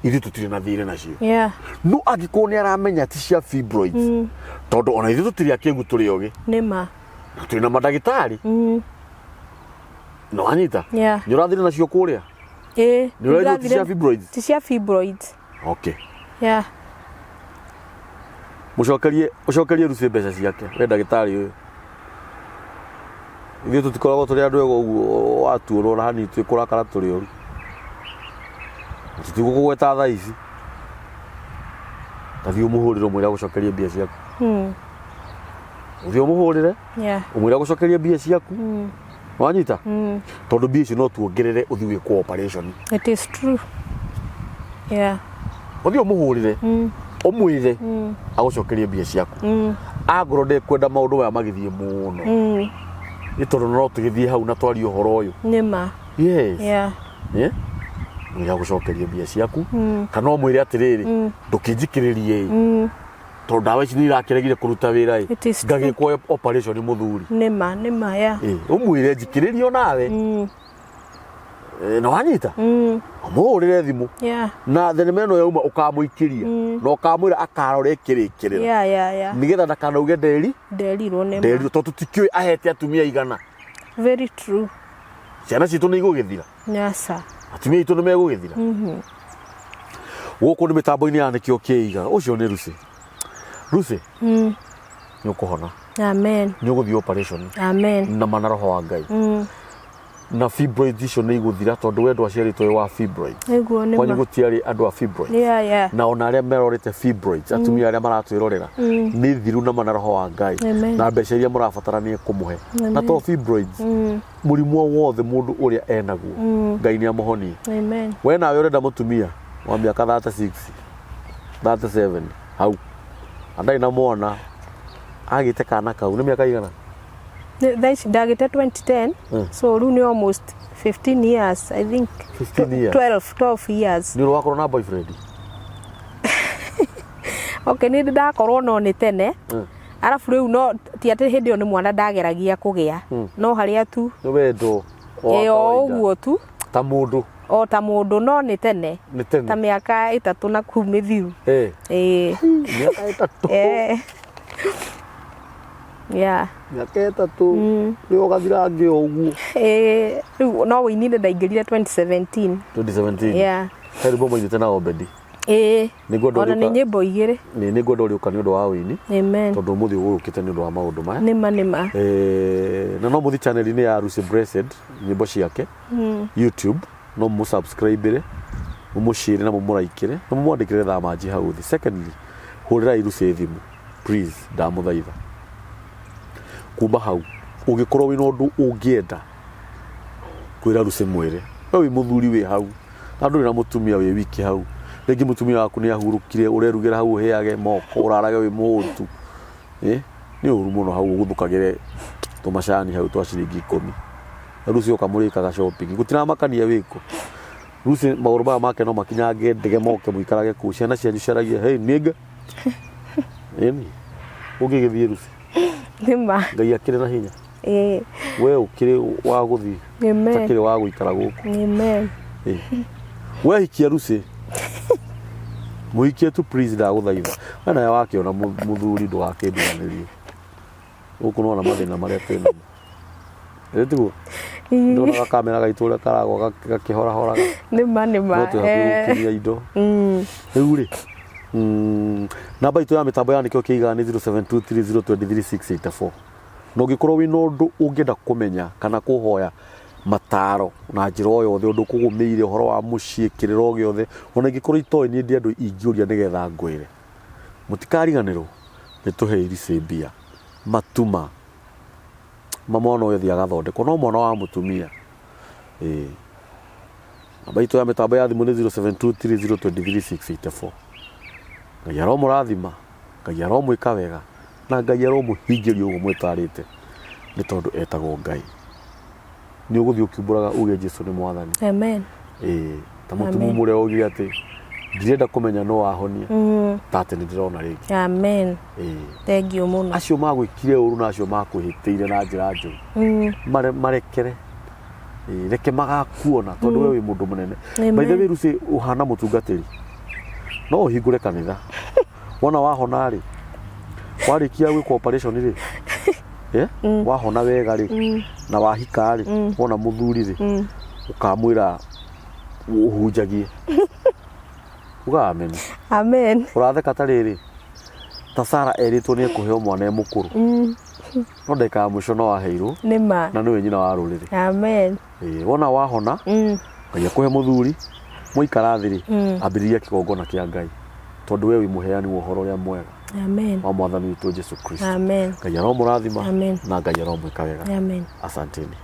ithuĩ tũtirĩ na thirĩ nacio yeah no angĩkorwo nĩ aramenya ti cia fibroid tondũ ona ithuĩ tũtirĩ akĩngu tũrĩ ogĩ nĩma na tũrĩ na mandagĩtarĩ no anyita yeah nĩ ũrathire nacio kũrĩa nĩ ũrathire ti cia fibroid ti cia fibroid okay yeah ũcokerie Lucy mbeca ciake we ndagĩtarĩ ũyũ ithuĩ tũtikoragwo tũrĩ andũ ego ũguo watuũrwo na hani twĩ kũrakara tũrĩ oru tũtigũkũgweta thaa ici tathiĩ ũmũhũrĩre ũmwĩre agũcokerie mbia ciaku ũthiĩ ũmũhũrĩre ũmwĩre agũcokerie mbia ciaku wanyita tondũ mbia icio no tuongerere ũthiĩ wĩkwo operation it is true yeah ũthiĩ ũmũhũrĩre ũmwĩre agũcokerie mbia ciaku angorwo ndekwenda maũndũ maya magĩthiĩ mũno nĩ tondũ no tũgĩthiĩ hau na twarie ũhoro ũyũ nĩma yes yeah mwĩre agũcokerie mbia ciaku kana ũmwĩre atĩrĩrĩ ndũkĩnjikĩrĩrie tondũ ndawa ici nĩ irakĩregire kũruta wĩra ngagĩkwo operation mũthuri nĩma yeah ũmwĩre njikĩrĩrie onawe na wanyita ũmũhũrĩre thimũ na thenema ĩno yauma ũkamũikĩria na ũkamwĩra akarore kĩrĩkĩrĩra nĩgetha ndakanauge nderirwo tondũ tũtikĩũĩ ahete atumia igana very true ciana citũ nĩ igũgĩthira nyasa atumia itũ nĩ megũgĩthira gũkũ nĩ mĩtambo-inĩ ya nĩkĩo kĩiga ũcio nĩ Lucy nĩ ũkũhona amen nĩ ũgũthiĩ operation amen na mana roho wa Ngai na fibroid icio nĩ igũthira tondũ we ndwaciarĩtwo wa fibroid kwanyu gũtiarĩ andũ a fibroid na ona arĩa merorete fibroid atumia arĩa maratwĩrorera nĩ thiru na mana roho wa Ngai na mbeca iria mũrabatarania kũmũhe na to fibroid mũrimũ wothe mũndũ ũrĩa enaguo Ngai nĩ amũhonie we nawe ũrenda mũtumia wa mĩaka 36 37 hau andarĩ na mwana agĩte kana kau nĩ mĩaka igana ndagĩte 2010 so rĩu nĩ almost 15 years I think 15 years 12 years nĩ wakorwo na boyfriend okay nĩ ndakorwo no nĩ tene arabu rĩu no ti atĩ hĩndĩ ĩyo nĩ mwana ndageragia kũgĩa no harĩa tu nĩ wendo ũguo tu ta mũndũ ta mũndũ no nĩ tene ta mĩaka 3 na kuu mĩthiru mĩaka 3 yeah mĩaka 3 nĩ ũgathira ngĩ ũguo rĩu no wĩinire ndaingĩrire 2017 yeah karibu mũinĩte na Obedi ona nĩ nyĩmbo igĩrĩ nĩ ngwenda ũrĩũka nĩ ũndũ wa wĩini tondũ ũmũthĩ ũgũrũkĩte nĩ ũndũ wa maũndũ maya nĩma na no mũthi channel-inĩ ya Lucy Blessed nyĩmbo ciake YouTube no mũsubscribe mũmũshare na mũmũraikĩre na mũmwandĩkĩre thamanji hau thĩ secondly hũrĩrai Lucy thimũ please ndamũthaitha kuma hau ũngĩkorwo wĩna ũndũ ũngĩenda kwĩra Lucy mwĩre we wĩ mũthuri wĩ hau na ndũrĩ na mũtumia wĩ wiki hau rĩngĩ mũtumia waku nĩ ahurũkire ũrerugĩra hau ũheage moko ũrarage wĩ mũhũtu nĩ ũru mũno hau ũgũthũkagĩre tũmacani hau twa ciringi 10 na Lucy ũkamũrĩkaga shopping gũtiramakania wĩko Lucy magũrũ maya make no makinyange ndege moke mũikarage kũu ciana cianyu ciaragie hey nĩnga ũngĩgĩthiĩ Lucy nĩma Ngai akĩrĩ na hinya we ũkĩrĩ wa gũthiĩ takĩrĩ wa gũikara gũkũ we hikia Lucy mũhikie tu please ndagũthaitha we nawe wakĩona mũthuri ndũgakĩndiganĩrie gũkũ no na mathĩna marĩa twĩnamo Rĩtiguo ndona kamera gaitũre karagwo gakĩhora horaga nĩma no tũhakuhĩria indo rĩu rĩ namba itũ ya mĩtambo yandĩkĩtwo kĩigana nĩ 0723023684 na ũngĩkorwo wĩna ũndũ ũngĩenda kũmenya kana kũhoya mataro na njĩra o yothe ũndũ kũgũmĩire ũhoro wa mũciĩ kĩrĩra o gĩothe ona ingĩkorwo itoĩ niĩ ndĩ andũ ingĩũria nĩgetha ngwĩre mũtikariganĩrwo nĩtũhe irice mbia matuma mwana ũyũ thiĩ agathondekwo no mwana wa mũtumia namba itũ ya mĩtambo ya thimũ nĩ 0723023684 Ngai aromũrathima Ngai aromwĩka wega na Ngai aromũhingĩria ũguo mwĩtarĩte nĩ tondũ etagwo Ngai nĩ ũgũthiĩ ũkiumbũraga uge Jesũ nĩ mwathani amen ta mũtumumu ũrĩa oigire atĩ ndirenda kũmenya no wahonia ta atĩ nĩ ndĩrona rĩngĩ amen thengiũ mũno acio magwĩkire ũru na acio makwĩhĩtĩire na njĩra njũru marekere reke magakuona tondũ we wĩ mũndũ mũnene maithe wĩru cĩ ũhana mũtungatĩri no ũhingũre kanitha wona wahona rĩ warĩkia gwĩka operation rĩ wahona wega rĩ na wahika rĩ wona mũthuri rĩ ũkamwĩra ũhunjagie uga amen amen ũratheka ta rĩrĩ ta Sara erĩtwo nĩ ekũheo mwana e mũkũrũ no ndeka ya mũico no waheirwo nĩma na nĩwe nyina wa rũrĩrĩ amen wona wahona Ngai akũhe mũthuri mũikara thĩ rĩ ambĩrĩria kĩgongona kĩa Ngai tondũ we wĩ mũheani wa ũhoro ũrĩa mwega amen wa mwathani witũ Jesũ Kristo amen Ngai aromũrathima amen na Ngai aromwĩka wega amen asanteni